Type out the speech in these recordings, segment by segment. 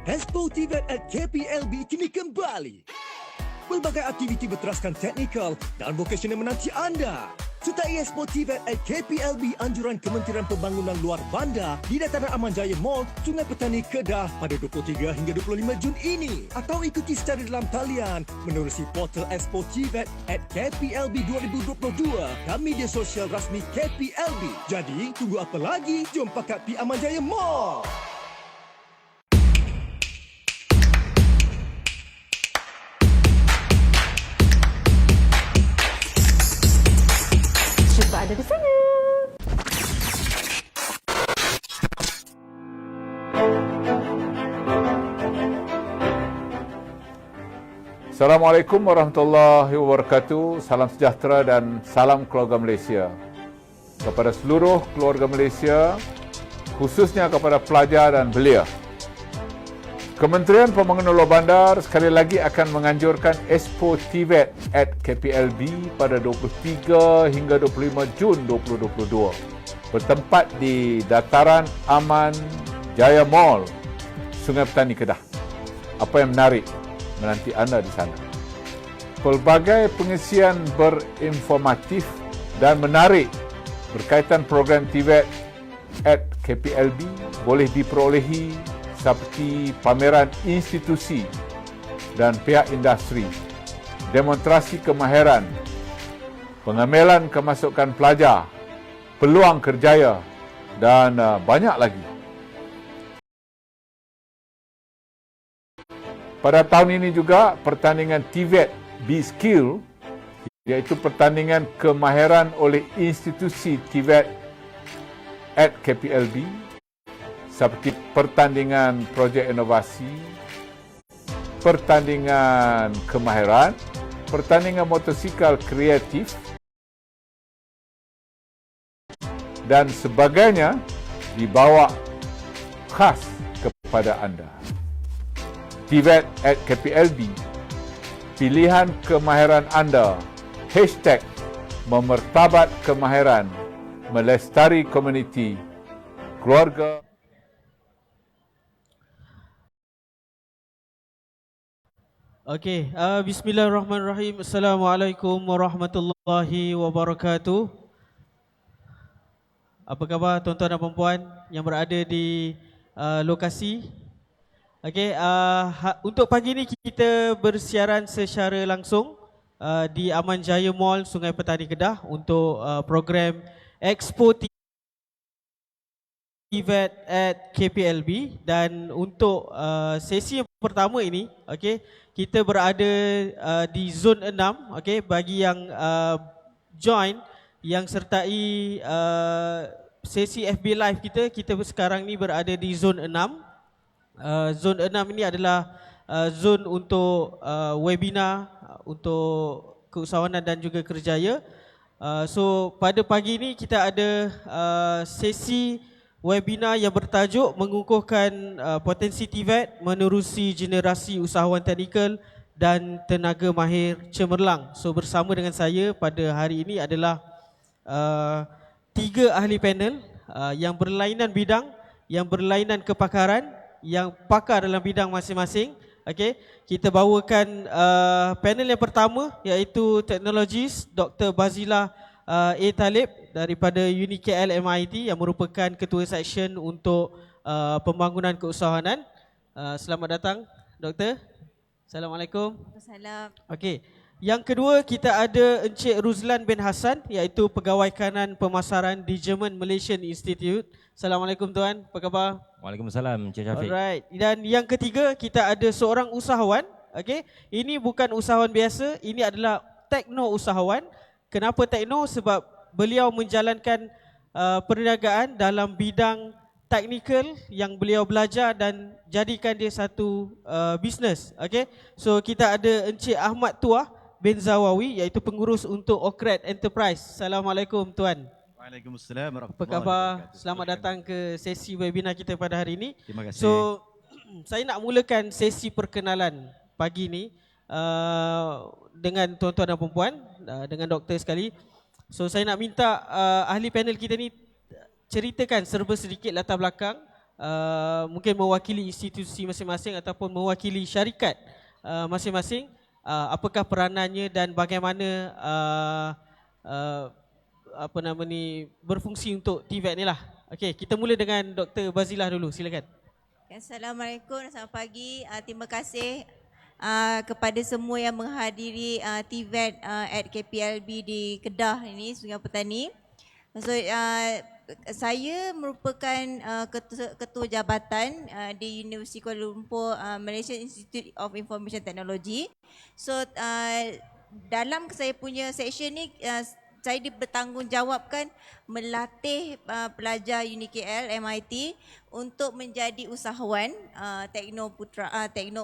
Expo TVET at KPLB kini kembali. Pelbagai aktiviti berteraskan teknikal dan vokasional menanti anda. Sertai Expo TVET at KPLB anjuran Kementerian Pembangunan Luar Bandar di Dataran Aman Jaya Mall, Sungai Petani, Kedah pada 23 hingga 25 Jun ini. Atau ikuti secara dalam talian menerusi portal Expo TVET at KPLB 2022 dan media sosial rasmi KPLB. Jadi, tunggu apa lagi? Jom pakat pi Aman Jaya Mall! Ada di sana. Assalamualaikum warahmatullahi wabarakatuh. Salam sejahtera dan salam keluarga Malaysia. Kepada seluruh keluarga Malaysia, khususnya kepada pelajar dan belia. Kementerian Pembangunan Luar Bandar sekali lagi akan menganjurkan Expo TVET at KPLB pada 23 hingga 25 Jun 2022 bertempat di Dataran Aman Jaya Mall, Sungai Petani, Kedah. Apa yang menarik menanti anda di sana? Pelbagai pengisian berinformatif dan menarik berkaitan program TVET at KPLB boleh diperolehi seperti pameran institusi dan pihak industri, demonstrasi kemahiran, pengemilan kemasukan pelajar, peluang kerjaya dan banyak lagi. Pada tahun ini juga pertandingan TVET B-Skill, iaitu pertandingan kemahiran oleh institusi TVET at KPLB, seperti pertandingan projek inovasi, pertandingan kemahiran, pertandingan motosikal kreatif dan sebagainya dibawa khas kepada anda. TVET at KPLB, pilihan kemahiran anda, #memertabat kemahiran, melestari komuniti, keluarga. Okey, bismillahirrahmanirrahim. Assalamualaikum warahmatullahi wabarakatuh. Apa khabar tuan-tuan dan puan-puan yang berada di lokasi? Okey, untuk pagi ni kita bersiaran secara langsung di Aman Jaya Mall, Sungai Petani, Kedah untuk program Expo TVET at KPLB, dan untuk sesi yang pertama ini, okey, kita berada di zon 6, okey, bagi yang join, yang sertai sesi FB live kita sekarang ni berada di zon 6. Zon 6 ini adalah zon untuk webinar untuk keusahawanan dan juga kerjaya. So pada pagi ini kita ada sesi webinar yang bertajuk mengukuhkan potensi TVET menerusi generasi usahawan teknikal dan tenaga mahir cemerlang. So bersama dengan saya pada hari ini adalah 3 ahli panel yang berlainan bidang, yang berlainan kepakaran, yang pakar dalam bidang masing-masing. Okey, kita bawakan panel yang pertama iaitu teknologis Dr. Bazilah A. Talib daripada UniKL MIT yang merupakan ketua seksyen untuk pembangunan keusahawanan. Selamat datang Doktor. Assalamualaikum. Assalamualaikum. Okey. Yang kedua kita ada Encik Ruzlan bin Hassan iaitu Pegawai Kanan Pemasaran di German Malaysian Institute. Assalamualaikum tuan, apa khabar? Waalaikumsalam Encik Syafiq. Alright. Dan yang ketiga kita ada seorang usahawan. Okey. Ini bukan usahawan biasa, ini adalah tekno usahawan. Kenapa tekno? Sebab beliau menjalankan perniagaan dalam bidang teknikal yang beliau belajar dan jadikan dia satu bisnes. Okay? So kita ada Encik Ahmad Tuah bin Zawawi iaitu pengurus untuk Okret Enterprise. Assalamualaikum tuan. Waalaikumsalam warahmatullahi Apa khabar? wabarakatuh. Selamat datang ke sesi webinar kita pada hari ini. Terima kasih. So saya nak mulakan sesi perkenalan pagi ni dengan tuan-tuan dan perempuan, dengan doktor sekali. So saya nak minta ahli panel kita ni ceritakan serba sedikit latar belakang mungkin mewakili institusi masing-masing ataupun mewakili syarikat masing-masing, apakah peranannya dan bagaimana berfungsi untuk TVET ni lah. Okey, kita mula dengan Dr. Bazilah dulu, silakan. Assalamualaikum, selamat pagi. Terima kasih kepada semua yang menghadiri TVET at KPLB di Kedah ini, Sungai Petani. So, saya merupakan ketua jabatan di Universiti Kuala Lumpur Malaysian Institute of Information Technology. So, dalam saya punya section ni, saya bertanggungjawabkan melatih pelajar UniKL MIT untuk menjadi usahawan, tekno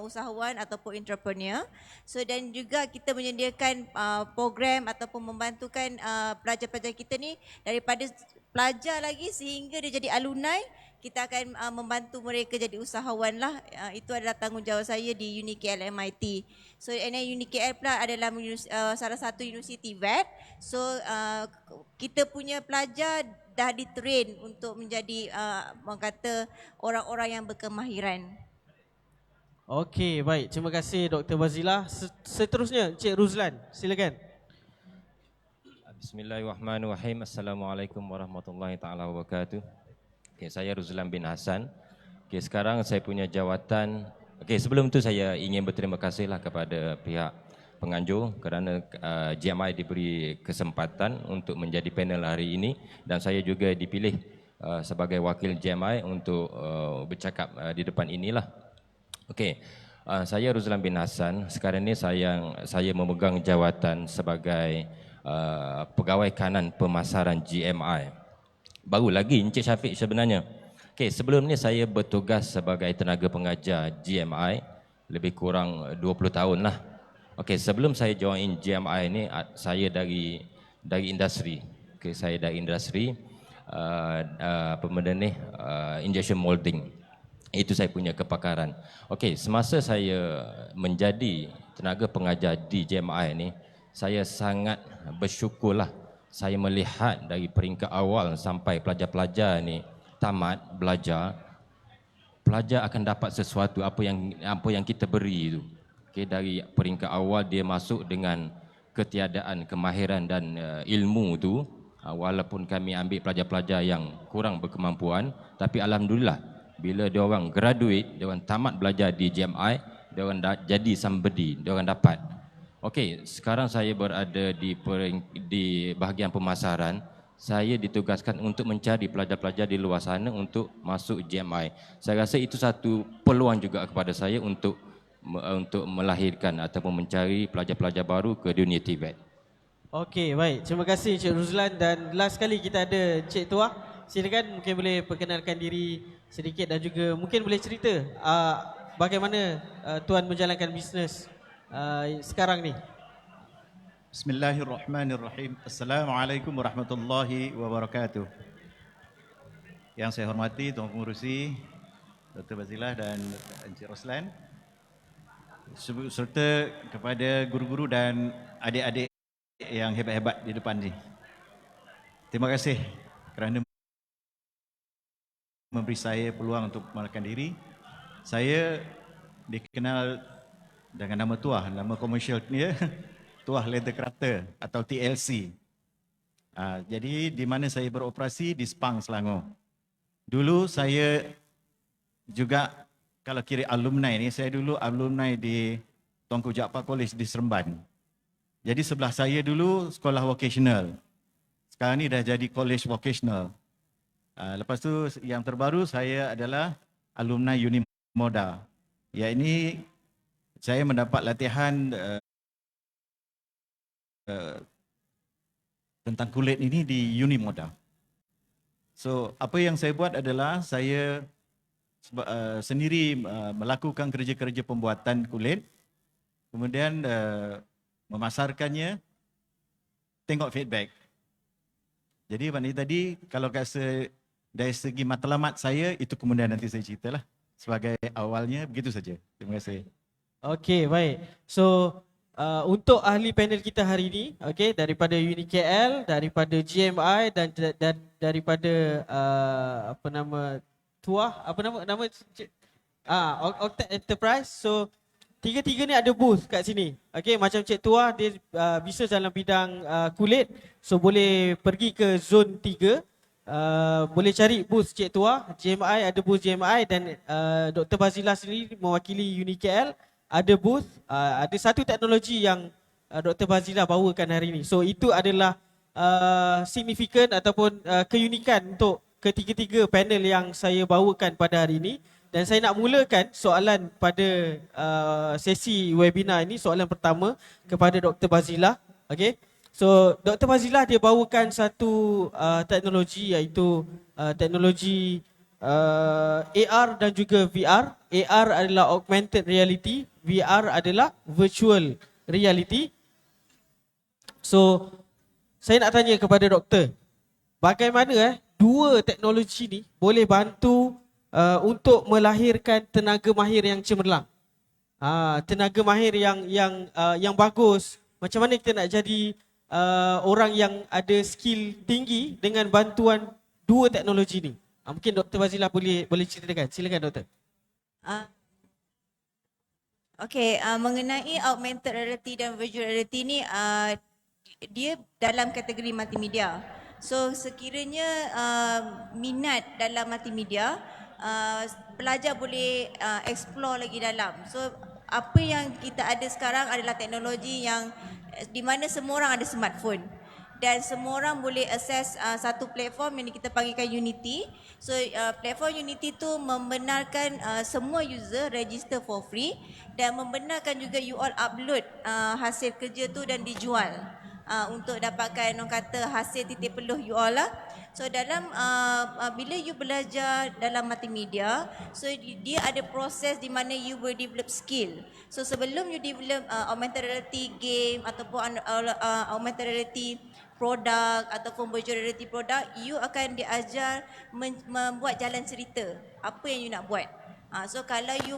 usahawan ataupun entrepreneur. So, dan juga kita menyediakan program ataupun membantukan pelajar-pelajar kita ni daripada pelajar lagi sehingga dia jadi alumni. Kita akan membantu mereka jadi usahawan lah. Itu adalah tanggungjawab saya di UniKL MIT. So, UniKL pula adalah salah satu universiti TVET. So, kita punya pelajar dah di-train untuk menjadi orang-orang yang berkemahiran. Okey, baik. Terima kasih Dr. Bazilah. Seterusnya, Encik Ruzlan, silakan. Bismillahirrahmanirrahim. Assalamualaikum warahmatullahi taala wabarakatuh. Okay, saya Ruzlan bin Hassan. Okay, sekarang saya punya jawatan. Okay, sebelum tu saya ingin berterima kasihlah kepada pihak penganjur kerana GMI diberi kesempatan untuk menjadi panel hari ini dan saya juga dipilih sebagai wakil GMI untuk bercakap di depan inilah. Okay, saya Ruzlan bin Hassan. Sekarang ini saya memegang jawatan sebagai pegawai kanan pemasaran GMI. Baru lagi Encik Syafiq sebenarnya. Okey, sebelum ni saya bertugas sebagai tenaga pengajar GMI lebih kurang 20 tahun lah. Okey, sebelum saya join GMI ni saya dari industri. Okey, saya dari industri injection molding. Itu saya punya kepakaran. Okey, semasa saya menjadi tenaga pengajar di GMI ni, saya sangat bersyukurlah. Saya melihat dari peringkat awal sampai pelajar-pelajar ni tamat belajar, pelajar akan dapat sesuatu apa yang kita beri itu. Okey, dari peringkat awal dia masuk dengan ketiadaan kemahiran dan ilmu tu, walaupun kami ambil pelajar-pelajar yang kurang berkemampuan, tapi alhamdulillah bila dia orang graduate, dia orang tamat belajar di GMI, dia orang jadi somebody, dia orang dapat. Okey, sekarang saya berada di bahagian pemasaran. Saya ditugaskan untuk mencari pelajar-pelajar di luar sana untuk masuk GMI. Saya rasa itu satu peluang juga kepada saya untuk melahirkan ataupun mencari pelajar-pelajar baru ke dunia TVET. Okey, baik. Terima kasih Encik Ruzlan dan last kali kita ada Encik Tuah. Silakan, mungkin boleh perkenalkan diri sedikit dan juga mungkin boleh cerita bagaimana tuan menjalankan bisnes sekarang ni. Bismillahirrahmanirrahim. Assalamualaikum warahmatullahi wabarakatuh. Yang saya hormati Tuan Pengerusi Dr. Bazilah dan Encik Roslan, serta kepada guru-guru dan adik-adik yang hebat-hebat di depan ni. Terima kasih kerana memberi saya peluang untuk mengenalkan diri. Saya dikenal dengan nama Tuah, nama komersial dia Tuah Leather Crafter atau TLC. Jadi di mana saya beroperasi di Sepang, Selangor. Dulu saya juga, kalau kira alumni ni, saya dulu alumni di Tuanku Jaafar College di Seremban. Jadi sebelah saya dulu sekolah vocational. Sekarang ni dah jadi college vocational. Lepas tu yang terbaru saya adalah alumni Unimoda. Ya, ini saya mendapat latihan tentang kulit ini di Unimoda. So, apa yang saya buat adalah saya sendiri melakukan kerja-kerja pembuatan kulit, kemudian memasarkannya, tengok feedback. Jadi maknanya tadi kalau kata dari segi matlamat saya, itu kemudian nanti saya ceritalah. Sebagai awalnya begitu saja. Terima kasih. Okey, baik. So untuk ahli panel kita hari ini, okey, daripada UniKL, daripada GMI dan daripada Tuah, apa nama Cik? Octet Enterprise. So tiga-tiga ni ada booth kat sini. Okay, macam Cik Tuah dia bisnes dalam bidang kulit. So boleh pergi ke zon 3. Boleh cari booth Cik Tuah. JMI ada booth JMI dan Dr. Bazila sendiri mewakili UniKL ada booth. Ada satu teknologi yang Dr. Bazila bawakan hari ini. So itu adalah signifikan ataupun keunikan untuk ketiga-tiga panel yang saya bawakan pada hari ini. Dan saya nak mulakan soalan pada sesi webinar ini, soalan pertama kepada Dr. Bazila. Okay. So Dr. Bazila dia bawakan satu teknologi iaitu teknologi AR dan juga VR. AR adalah augmented reality, VR adalah virtual reality. So saya nak tanya kepada doktor, bagaimana dua teknologi ni boleh bantu untuk melahirkan tenaga mahir yang cemerlang, tenaga mahir yang bagus. Macam mana kita nak jadi orang yang ada skill tinggi dengan bantuan dua teknologi ni? Mungkin Dr. Bazila boleh ceritakan. Silakan doktor. Okay, mengenai augmented reality dan virtual reality ni, dia dalam kategori multimedia. So sekiranya minat dalam multimedia, pelajar boleh explore lagi dalam. So apa yang kita ada sekarang adalah teknologi yang di mana semua orang ada smartphone dan semua orang boleh akses satu platform yang kita panggilkan Unity. So platform Unity tu membenarkan semua user register for free dan membenarkan juga you all upload hasil kerja tu dan dijual untuk dapatkan orang kata hasil titik peluh you all lah. So dalam bila you belajar dalam multimedia, so dia ada proses di mana you will develop skill. So sebelum you develop augmented reality game ataupun augmented reality produk ataupun virtual reality produk, you akan diajar membuat jalan cerita apa yang you nak buat. So kalau you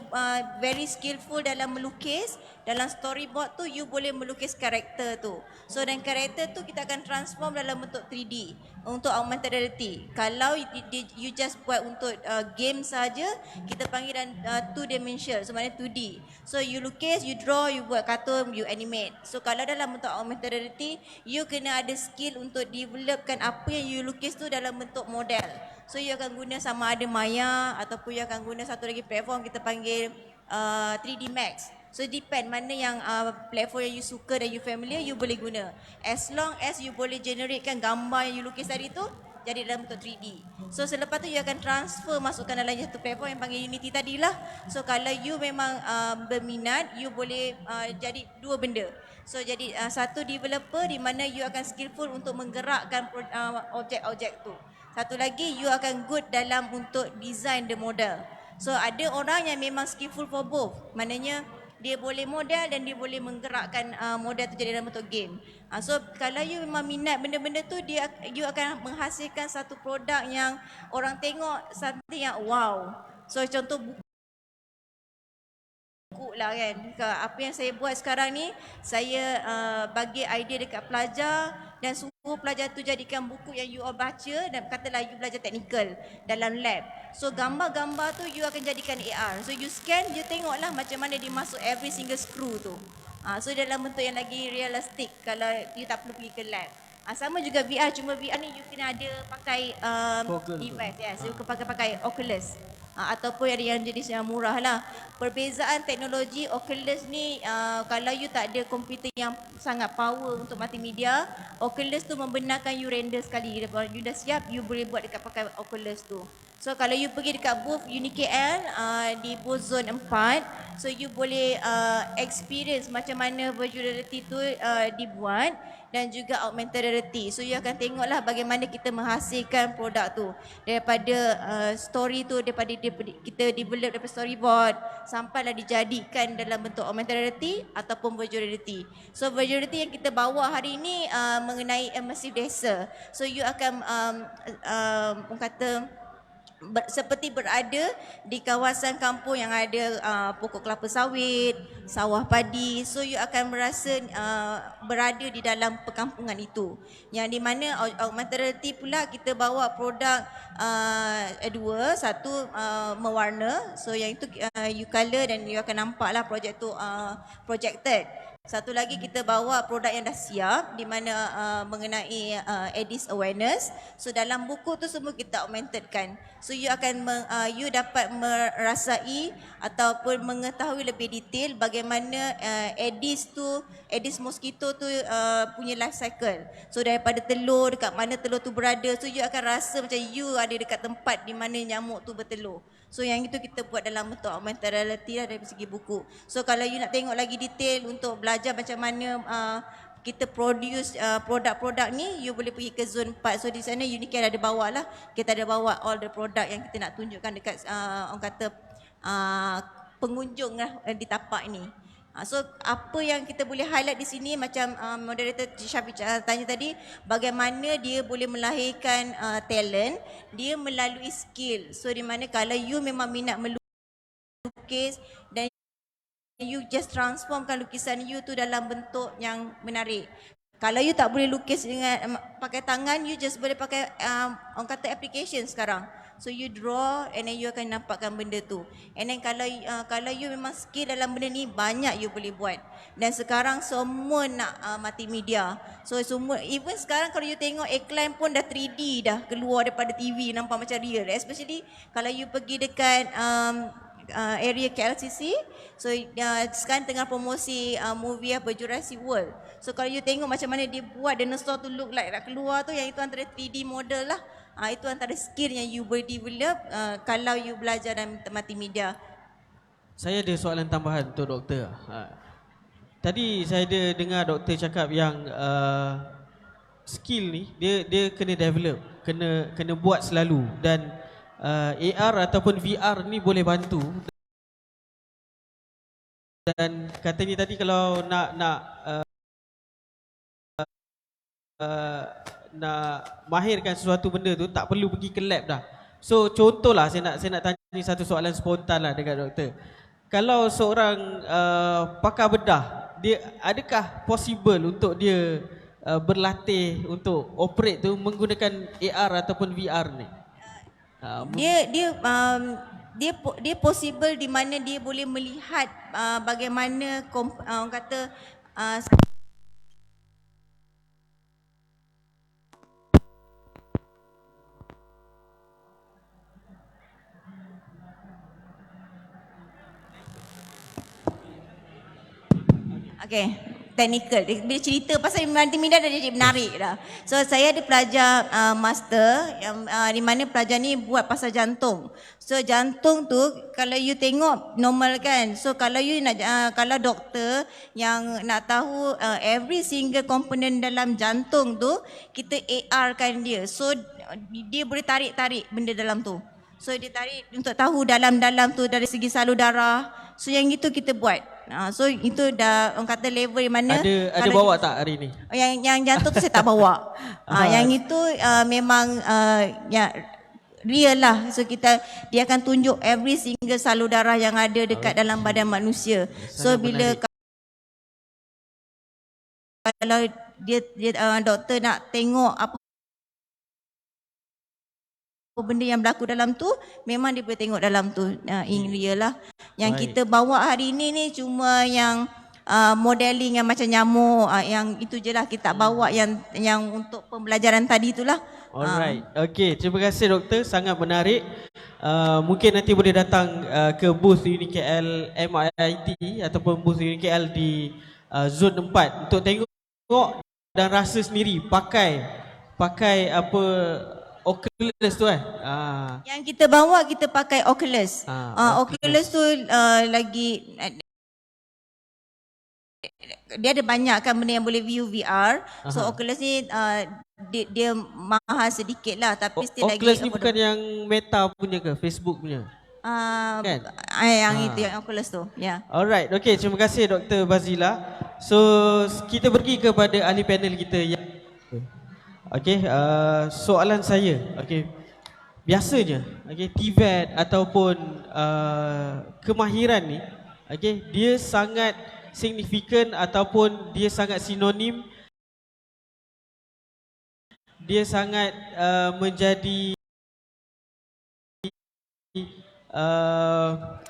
very skillful dalam melukis, dalam storyboard tu you boleh melukis karakter tu. So dan karakter tu kita akan transform dalam bentuk 3D untuk augmented reality. Kalau you just buat untuk game saja, kita panggil dan 2 dimension, so maknanya 2D. So you lukis, you draw, you buat kartun, you animate. So kalau dalam bentuk augmented reality, you kena ada skill untuk developkan apa yang you lukis tu dalam bentuk model. So you akan guna sama ada Maya ataupun you akan guna satu lagi platform kita panggil 3D Max. So depend mana yang platform yang you suka dan you familiar, you boleh guna. As long as you boleh generatekan gambar yang you lukis tadi tu jadi dalam bentuk 3D. So selepas tu you akan transfer masukkan dalam satu platform yang panggil Unity tadilah. So kalau you memang berminat, you boleh jadi dua benda. So jadi satu developer di mana you akan skillful untuk menggerakkan objek-objek tu. Satu lagi you akan good dalam untuk design the model. So ada orang yang memang skillful for both. Maknanya dia boleh model dan dia boleh menggerakkan model tu jadi dalam bentuk game. So kalau you memang minat benda-benda tu, you akan menghasilkan satu produk yang orang tengok something yang wow. So contoh buku lah kan. Apa yang saya buat sekarang ni, saya bagi idea dekat pelajar dan suruh pelajar tu jadikan buku yang you all baca dan katalah you belajar teknikal dalam lab. So gambar-gambar tu you akan jadikan AR. So you scan, you tengoklah macam mana dia masuk every single screw tu. So dalam bentuk yang lagi realistik kalau you tak perlu pergi ke lab. Sama juga VR, cuma VR ni you kena ada pakai device. Yes, you kena pakai Oculus. Ataupun ada yang jenis yang murah lah. Perbezaan teknologi Oculus ni, kalau you tak ada komputer yang sangat power untuk multimedia, Oculus tu membenarkan you render sekali. You dah siap, you boleh buat dekat pakai Oculus tu. So kalau you pergi dekat booth UniKL di booth zone 4, so you boleh experience macam mana virtual reality tu dibuat dan juga augmented reality. So you akan tengoklah bagaimana kita menghasilkan produk tu daripada story tu, daripada kita develop daripada storyboard sampailah dijadikan dalam bentuk augmented reality ataupun virtual reality. So virtual reality yang kita bawa hari ini mengenai immersive dancer. So you akan kata seperti berada di kawasan kampung yang ada pokok kelapa sawit, sawah padi. So you akan merasa berada di dalam perkampungan itu. Yang di mana augmented reality pula kita bawa produk dua, satu mewarna. So yang itu you color dan you akan nampak lah projek tu projected. Satu lagi kita bawa produk yang dah siap di mana mengenai AIDS awareness. So dalam buku tu semua kita augmentedkan. So you akan you dapat merasai ataupun mengetahui lebih detail bagaimana Aedes mosquito tu punya life cycle. So daripada telur, dekat mana telur tu berada, so you akan rasa macam you ada dekat tempat di mana nyamuk tu bertelur. So yang itu kita buat dalam bentuk augmented reality lah dari segi buku. So kalau you nak tengok lagi detail untuk belajar macam mana kita produce produk-produk ni, you boleh pergi ke zone 4. So di sana Unicare ada bawa lah. Kita ada bawa all the product yang kita nak tunjukkan dekat orang kata pengunjung lah di tapak ni. So apa yang kita boleh highlight di sini macam moderator Syafiq tanya tadi, bagaimana dia boleh melahirkan talent dia melalui skill. So di mana kalau you memang minat melukis dan you just transformkan lukisan you tu dalam bentuk yang menarik. Kalau you tak boleh lukis dengan pakai tangan, you just boleh pakai orang kata application sekarang. So you draw and then you akan nampakkan benda tu. And then kalau you memang skill dalam benda ni, banyak you boleh buat. Dan sekarang semua nak multimedia. So semua, even sekarang kalau you tengok iklan pun dah 3D dah keluar daripada TV, nampak macam real. Especially kalau you pergi dekat area KLCC. So sekarang tengah promosi movie Jurassic World. So kalau you tengok macam mana dia buat dinosaur tu look like nak keluar tu, yang itu antara 3D model lah. Itu antara skill yang you boleh develop kalau you belajar dalam multimedia. Saya ada soalan tambahan untuk doktor. Tadi saya ada dengar doktor cakap yang skill ni dia kena develop, kena buat selalu, dan AR ataupun VR ni boleh bantu. Dan katanya tadi kalau nak mahirkan sesuatu benda tu tak perlu pergi ke lab dah. So contohlah saya nak tanya satu soalan spontan lah dekat doktor. Kalau seorang pakar bedah, dia adakah possible untuk dia berlatih untuk operate tu menggunakan AR ataupun VR ni? Dia possible di mana dia boleh melihat bagaimana orang kata technical. Bila cerita pasal multimedia dah jadi menarik dah. So saya ada pelajar master yang di mana pelajar ni buat pasal jantung. So jantung tu kalau you tengok normal kan. So kalau you nak kalau doktor yang nak tahu every single komponen dalam jantung tu, kita AR kan dia. So dia boleh tarik benda dalam tu. So dia tarik untuk tahu dalam-dalam tu dari segi salur darah. So yang itu kita buat. So itu dah orang kata level di mana ada bawa tak hari ni? Yang jantung tu saya tak bawa. Yang itu memang ya real lah. So dia akan tunjuk every single salur darah yang ada dekat dalam badan manusia. So bila kalau dia doktor nak tengok apa benda yang berlaku dalam tu, memang dia boleh tengok dalam tu. In real lah. Yang kita bawa hari ni cuma yang modeling yang macam nyamuk, yang itu je lah. Kita tak bawa yang untuk pembelajaran tadi tu lah. Alright. Okay, terima kasih doktor, sangat menarik. Mungkin nanti boleh datang ke booth UniKL MIT ataupun booth UniKL di zon 4 untuk tengok dan rasa sendiri pakai apa Oculus tu Yang kita bawa kita pakai Oculus. Oculus tu lagi dia ada banyak kan benda yang boleh view VR. So Oculus ni dia mahal sedikit lah, tapi still Oculus lagi ni bukan yang Meta punya ke, Facebook punya? Kan? Yang itu yang Oculus tu. Yeah. Alright, okay, terima kasih Dr. Bazila. So kita pergi kepada ahli panel kita yang okay, soalan saya, okay, biasanya TVET ataupun kemahiran ni dia sangat signifikan ataupun dia sangat sinonim, dia sangat menjadi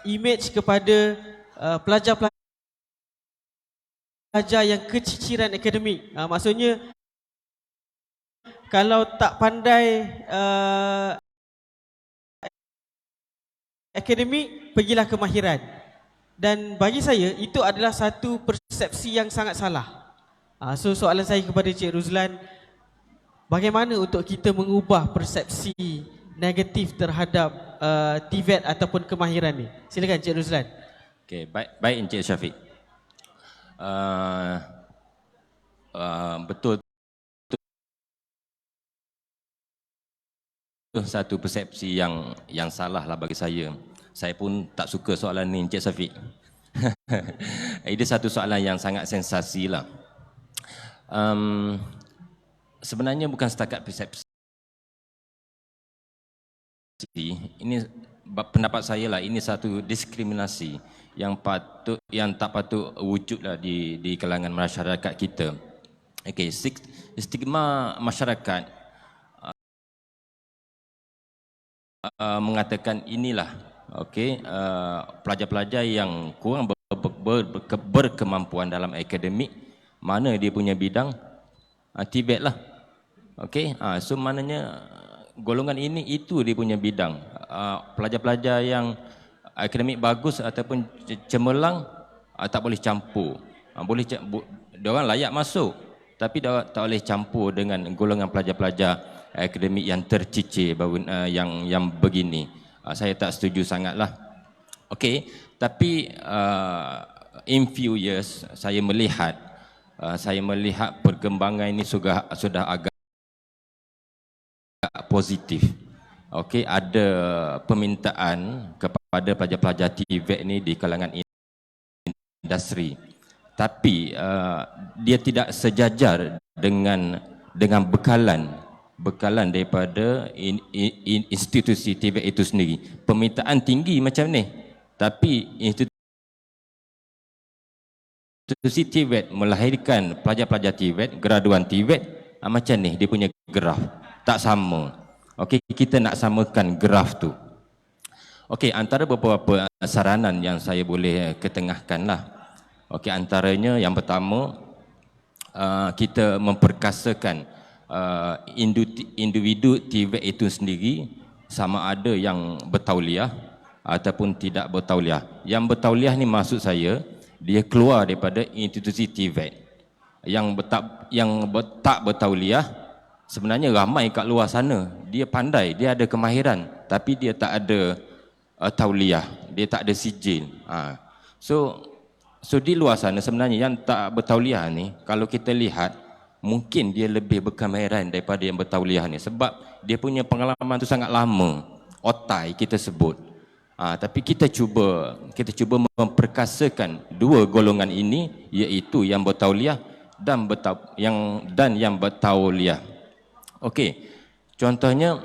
image kepada pelajar-pelajar yang keciciran akademik. Maksudnya kalau tak pandai akademik, pergilah kemahiran. Dan bagi saya itu adalah satu persepsi yang sangat salah. So soalan saya kepada Cik Ruzlan, bagaimana untuk kita mengubah persepsi negatif terhadap TVET ataupun kemahiran ni? Silakan Cik Ruzlan. Okey, baik Encik Syafiq. Betul, satu persepsi yang salah lah bagi saya. Saya pun tak suka soalan ni Encik Syafiq. Ini satu soalan yang sangat sensasi lah. Sebenarnya bukan setakat persepsi. Ini pendapat saya lah, ini satu diskriminasi yang tak patut wujudlah di kalangan masyarakat kita. Okey, stigma masyarakat mengatakan inilah pelajar-pelajar yang kurang berkemampuan dalam akademik, mana dia punya bidang TVET lah. Okey, so maknanya golongan ini itu dia punya bidang. Pelajar-pelajar yang akademik bagus ataupun cemerlang tak boleh campur. Dia orang layak masuk, tapi dia tak boleh campur dengan golongan pelajar-pelajar akademik yang tercicir yang begini. Saya tak setuju sangatlah. Okey, tapi in few years saya melihat perkembangan ini sudah agak positif. Okey, ada permintaan kepada pelajar-pelajar TVET ni di kalangan industri. Tapi dia tidak sejajar dengan bekalan daripada institusi TVET itu sendiri. Permintaan tinggi macam ni, tapi institusi TVET melahirkan pelajar-pelajar TVET, graduan TVET macam ni, dia punya graf tak sama. Okey, kita nak samakan graf tu. Okey, antara beberapa saranan yang saya boleh ketengahkan lah. Okey, antaranya yang pertama, kita memperkasakan individu TVET itu sendiri, sama ada yang bertauliah ataupun tidak bertauliah. Yang bertauliah ni maksud saya, dia keluar daripada institusi TVET. Yang tak bertauliah, sebenarnya ramai kat luar sana. Dia pandai, dia ada kemahiran, tapi dia tak ada tauliah, dia tak ada sijil. So di luar sana sebenarnya yang tak bertauliah ni, kalau kita lihat, mungkin dia lebih berkemahiran daripada yang bertauliah ni, sebab dia punya pengalaman tu sangat lama, otai kita sebut. Tapi kita cuba memperkasakan dua golongan ini, iaitu yang bertauliah dan yang bertauliah. Okey, contohnya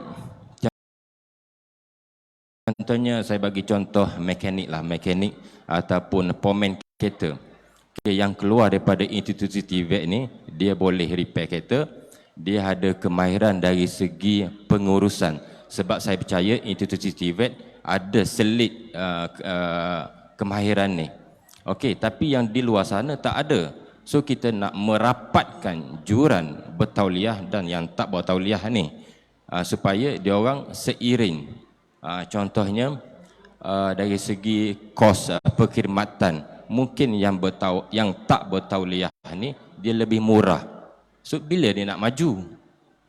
saya bagi contoh mekanik ataupun pomen kereta. Okay, yang keluar daripada institusi TVET ni, dia boleh repair kereta, dia ada kemahiran dari segi pengurusan. Sebab saya percaya institusi TVET ada selit kemahiran ni. Okey, tapi yang di luar sana tak ada. So kita nak merapatkan juran bertauliah dan yang tak bertauliah ni, supaya dia orang seiring. Contohnya dari segi kos perkhidmatan, mungkin yang tak bertauliah ni dia lebih murah. So bila dia nak maju,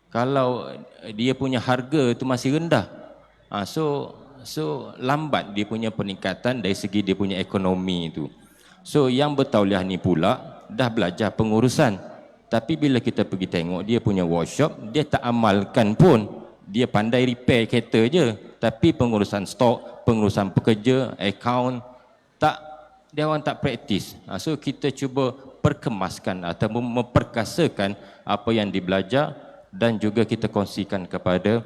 kalau dia punya harga tu masih rendah, so lambat dia punya peningkatan dari segi dia punya ekonomi tu. So yang bertauliah ni pula dah belajar pengurusan, tapi bila kita pergi tengok dia punya workshop, dia tak amalkan pun. Dia pandai repair kereta je, tapi pengurusan stok, pengurusan pekerja, akaun, dia orang tak praktis. So kita cuba perkemaskan atau memperkasakan apa yang dibelajar dan juga kita kongsikan kepada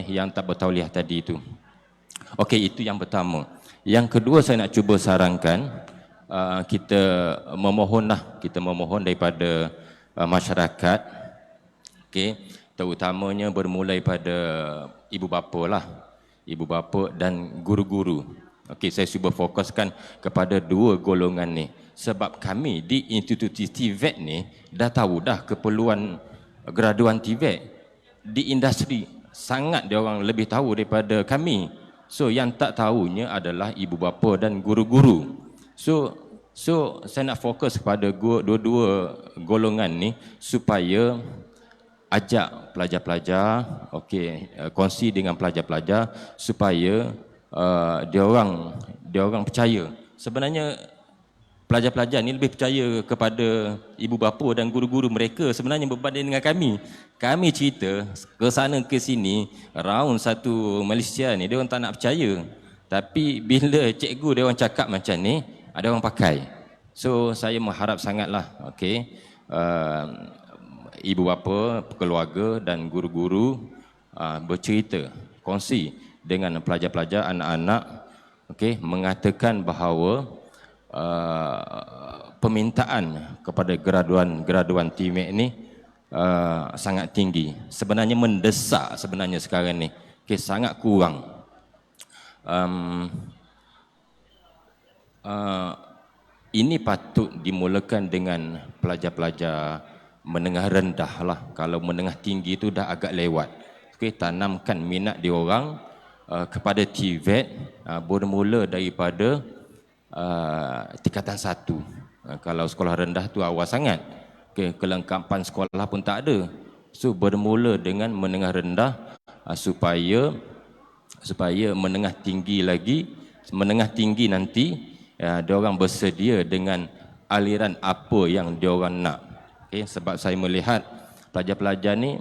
yang tak bertauliah tadi itu. Okey, itu yang pertama. Yang kedua saya nak cuba sarankan, kita memohon daripada masyarakat, okey, terutamanya bermulai pada ibu bapa lah, ibu bapa dan guru-guru. Okey, saya cuba fokuskan kepada dua golongan ni. Sebab kami di institusi TVET ni dah tahu dah keperluan graduan TVET. Di industri sangat dia orang lebih tahu daripada kami. So yang tak tahunya adalah ibu bapa dan guru-guru. So saya nak fokus kepada dua-dua golongan ni supaya ajak pelajar-pelajar, okey, kongsi dengan pelajar-pelajar supaya dia orang percaya. Sebenarnya pelajar-pelajar ni lebih percaya kepada ibu bapa dan guru-guru mereka sebenarnya berbanding dengan kami. Kami cerita ke sana ke sini, round satu Malaysia ni dia orang tak nak percaya. Tapi bila cikgu dia orang cakap macam ni, ada orang pakai. So saya mengharap sangatlah, okey, ibu bapa, keluarga dan guru-guru bercerita, kongsi dengan pelajar-pelajar, anak-anak, okey, mengatakan bahawa permintaan kepada graduan TVET ni sangat tinggi. Sebenarnya mendesak sebenarnya sekarang ni. Okay, sangat kurang. Ini patut dimulakan dengan pelajar-pelajar menengah rendah lah. Kalau menengah tinggi tu dah agak lewat. Okay, tanamkan minat diorang kepada TVET bermula daripada tingkatan 1. Kalau sekolah rendah tu awal sangat. Okay, kelengkapan sekolah pun tak ada. So bermula dengan menengah rendah supaya menengah tinggi lagi, menengah tinggi nanti diorang bersedia dengan aliran apa yang diorang nak. Okay, sebab saya melihat pelajar-pelajar ni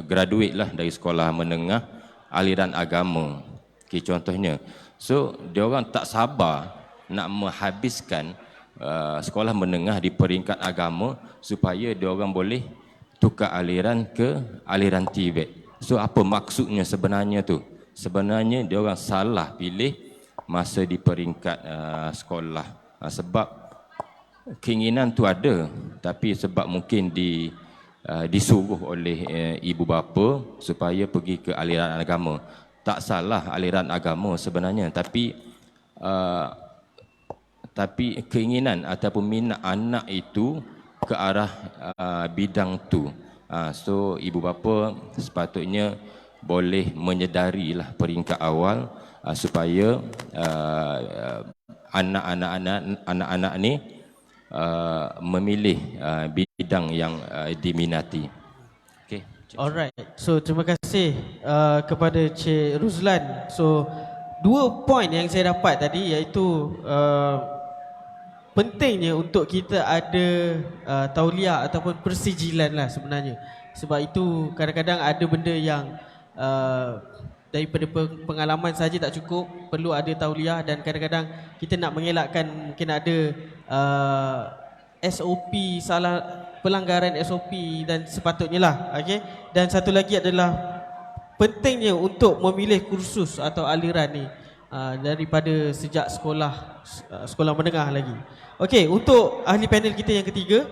graduate lah dari sekolah menengah aliran agama. Okay, contohnya. So diorang tak sabar nak menghabiskan sekolah menengah di peringkat agama supaya diorang boleh tukar aliran ke aliran TVET. So apa maksudnya sebenarnya tu? Sebenarnya diorang salah pilih masa di peringkat sekolah. Sebab keinginan tu ada, tapi sebab mungkin disuruh oleh ibu bapa supaya pergi ke aliran agama. Tak salah aliran agama sebenarnya, tapi keinginan ataupun minat anak itu ke arah bidang tu. So ibu bapa sepatutnya boleh menyedarilah peringkat awal supaya anak-anak ni memilih bidang yang diminati. Okay. Alright, so terima kasih kepada Cik Ruzlan. So 2 poin yang saya dapat tadi iaitu pentingnya untuk kita ada tauliah ataupun persijilan lah sebenarnya. Sebab itu kadang-kadang ada benda yang daripada pengalaman saja tak cukup, perlu ada tauliah, dan kadang-kadang kita nak mengelakkan mungkin ada SOP, salah pelanggaran SOP dan sepatutnya lah. Okay? Dan satu lagi adalah pentingnya untuk memilih kursus atau aliran ni daripada sejak sekolah menengah lagi. Okey, untuk ahli panel kita yang ketiga,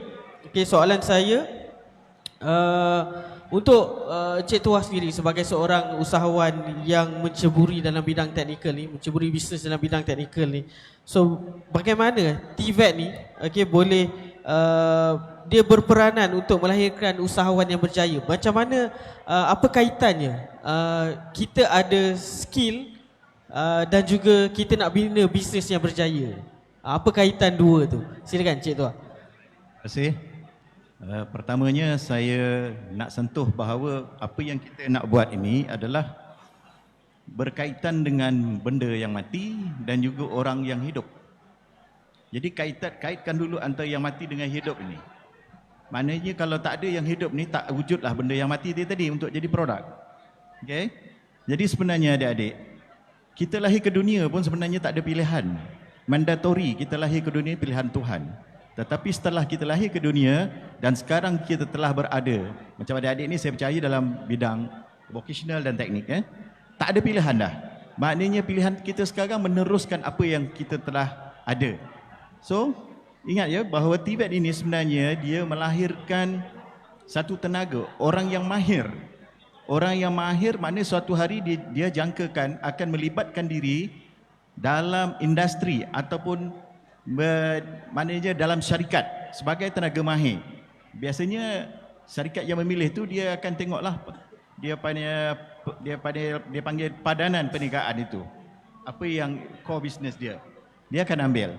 okey, soalan saya untuk Cik Tuah sendiri sebagai seorang usahawan yang menceburi dalam bidang teknikal ni, menceburi bisnes dalam bidang teknikal ni. So, bagaimana TVET ni okey boleh dia berperanan untuk melahirkan usahawan yang berjaya? Macam mana, apa kaitannya kita ada skill dan juga kita nak bina bisnes yang berjaya? Apa kaitan dua tu? Silakan Cik Tuah. Terima kasih. Pertamanya saya nak sentuh bahawa apa yang kita nak buat ini adalah berkaitan dengan benda yang mati dan juga orang yang hidup. Jadi kaitkan dulu antara yang mati dengan hidup ini. Maknanya kalau tak ada yang hidup ni, tak wujudlah benda yang mati tadi untuk jadi produk. Okay? Jadi sebenarnya adik-adik, kita lahir ke dunia pun sebenarnya tak ada pilihan. Mandatori kita lahir ke dunia pilihan Tuhan. Tetapi setelah kita lahir ke dunia dan sekarang kita telah berada, macam adik-adik ni saya percaya dalam bidang vocational dan teknik, tak ada pilihan dah. Maknanya pilihan kita sekarang meneruskan apa yang kita telah ada. So, ingat ya bahawa TVET ini sebenarnya dia melahirkan satu tenaga, orang yang mahir. Orang yang mahir maknanya suatu hari dia jangkakan akan melibatkan diri dalam industri ataupun maknanya dalam syarikat sebagai tenaga mahir. Biasanya syarikat yang memilih tu dia akan tengoklah dia panggil padanan perniagaan itu. Apa yang core business dia. Dia akan ambil.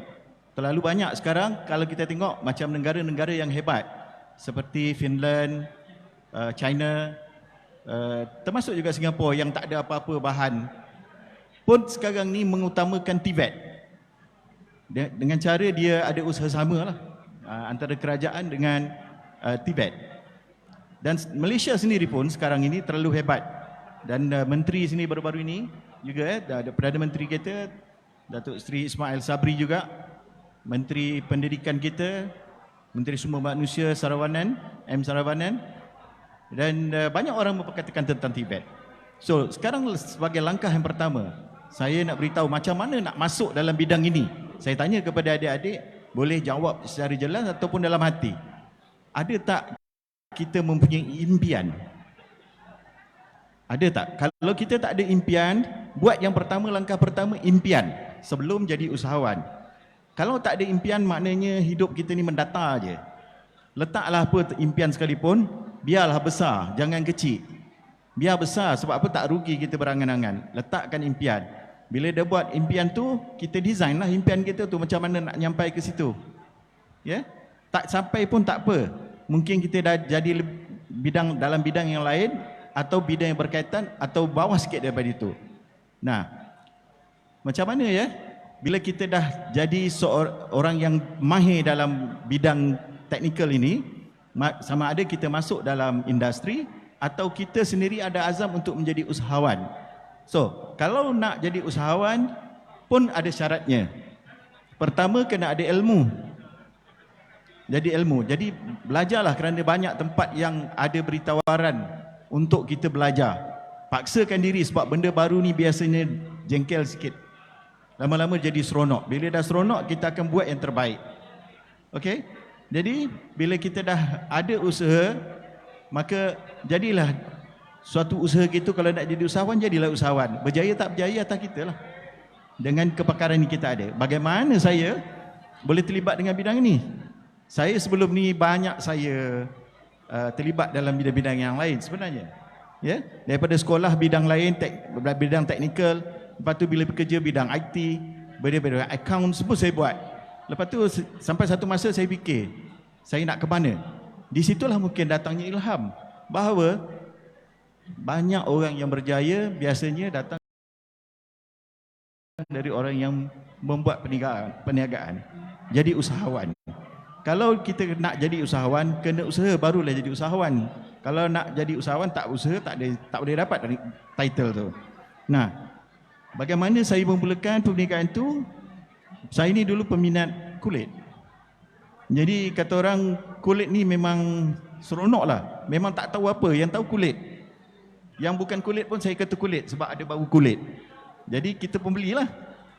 Terlalu banyak sekarang kalau kita tengok macam negara-negara yang hebat seperti Finland, China, termasuk juga Singapura yang tak ada apa-apa bahan pun sekarang ni mengutamakan TVET. Dengan cara dia ada usaha sama lah antara kerajaan dengan TVET. Dan Malaysia sendiri pun sekarang ini terlalu hebat. Dan menteri sini baru-baru ini juga Perdana Menteri kita Datuk Seri Ismail Sabri juga, Menteri Pendidikan kita, Menteri Sumber Manusia Saravanan, M. Saravanan, dan banyak orang memperkatakan tentang TVET. So sekarang sebagai langkah yang pertama, saya nak beritahu macam mana nak masuk dalam bidang ini. Saya tanya kepada adik-adik, boleh jawab secara jelas ataupun dalam hati. Ada tak kita mempunyai impian? Ada tak? Kalau kita tak ada impian, buat yang pertama, langkah pertama impian sebelum jadi usahawan. Kalau tak ada impian maknanya hidup kita ni mendatar je. Letaklah apa impian sekalipun, biarlah besar, jangan kecil. Biar besar, sebab apa tak rugi kita berangan-angan. Letakkan impian. Bila dah buat impian tu, kita design lah impian kita tu macam mana nak nyampai ke situ. Ya? Tak sampai pun tak apa. Mungkin kita dah jadi dalam bidang yang lain atau bidang yang berkaitan atau bawah sikit daripada itu. Nah, macam mana ya? Bila kita dah jadi seorang yang mahir dalam bidang teknikal ini, sama ada kita masuk dalam industri atau kita sendiri ada azam untuk menjadi usahawan. So, kalau nak jadi usahawan pun ada syaratnya. Pertama, kena ada ilmu. Jadi belajarlah kerana banyak tempat yang ada beritawaran untuk kita belajar. Paksakan diri sebab benda baru ni biasanya jengkel sikit. Lama-lama jadi seronok. Bila dah seronok, kita akan buat yang terbaik. Okey? Jadi, bila kita dah ada usaha, maka jadilah suatu usaha gitu. Kalau nak jadi usahawan, jadilah usahawan. Berjaya tak berjaya atas kita lah. Dengan kepakaran yang kita ada. Bagaimana saya boleh terlibat dengan bidang ini? Saya sebelum ni banyak saya terlibat dalam bidang-bidang yang lain sebenarnya. Ya, daripada sekolah bidang lain, bidang teknikal. Lepas tu bila bekerja bidang IT, bidang account, semua saya buat. Lepas tu sampai satu masa saya fikir, saya nak ke mana? Di situlah mungkin datangnya ilham. Bahawa banyak orang yang berjaya biasanya datang dari orang yang membuat perniagaan. Jadi usahawan. Kalau kita nak jadi usahawan, kena usaha barulah jadi usahawan. Kalau nak jadi usahawan tak usaha, tak boleh dapat dari title tu. Nah, bagaimana saya memulakan perniagaan tu? Saya ni dulu peminat kulit. Jadi kata orang kulit ni memang seronok lah. Memang tak tahu apa, yang tahu kulit. Yang bukan kulit pun saya kata kulit sebab ada bau kulit. Jadi kita pun belilah.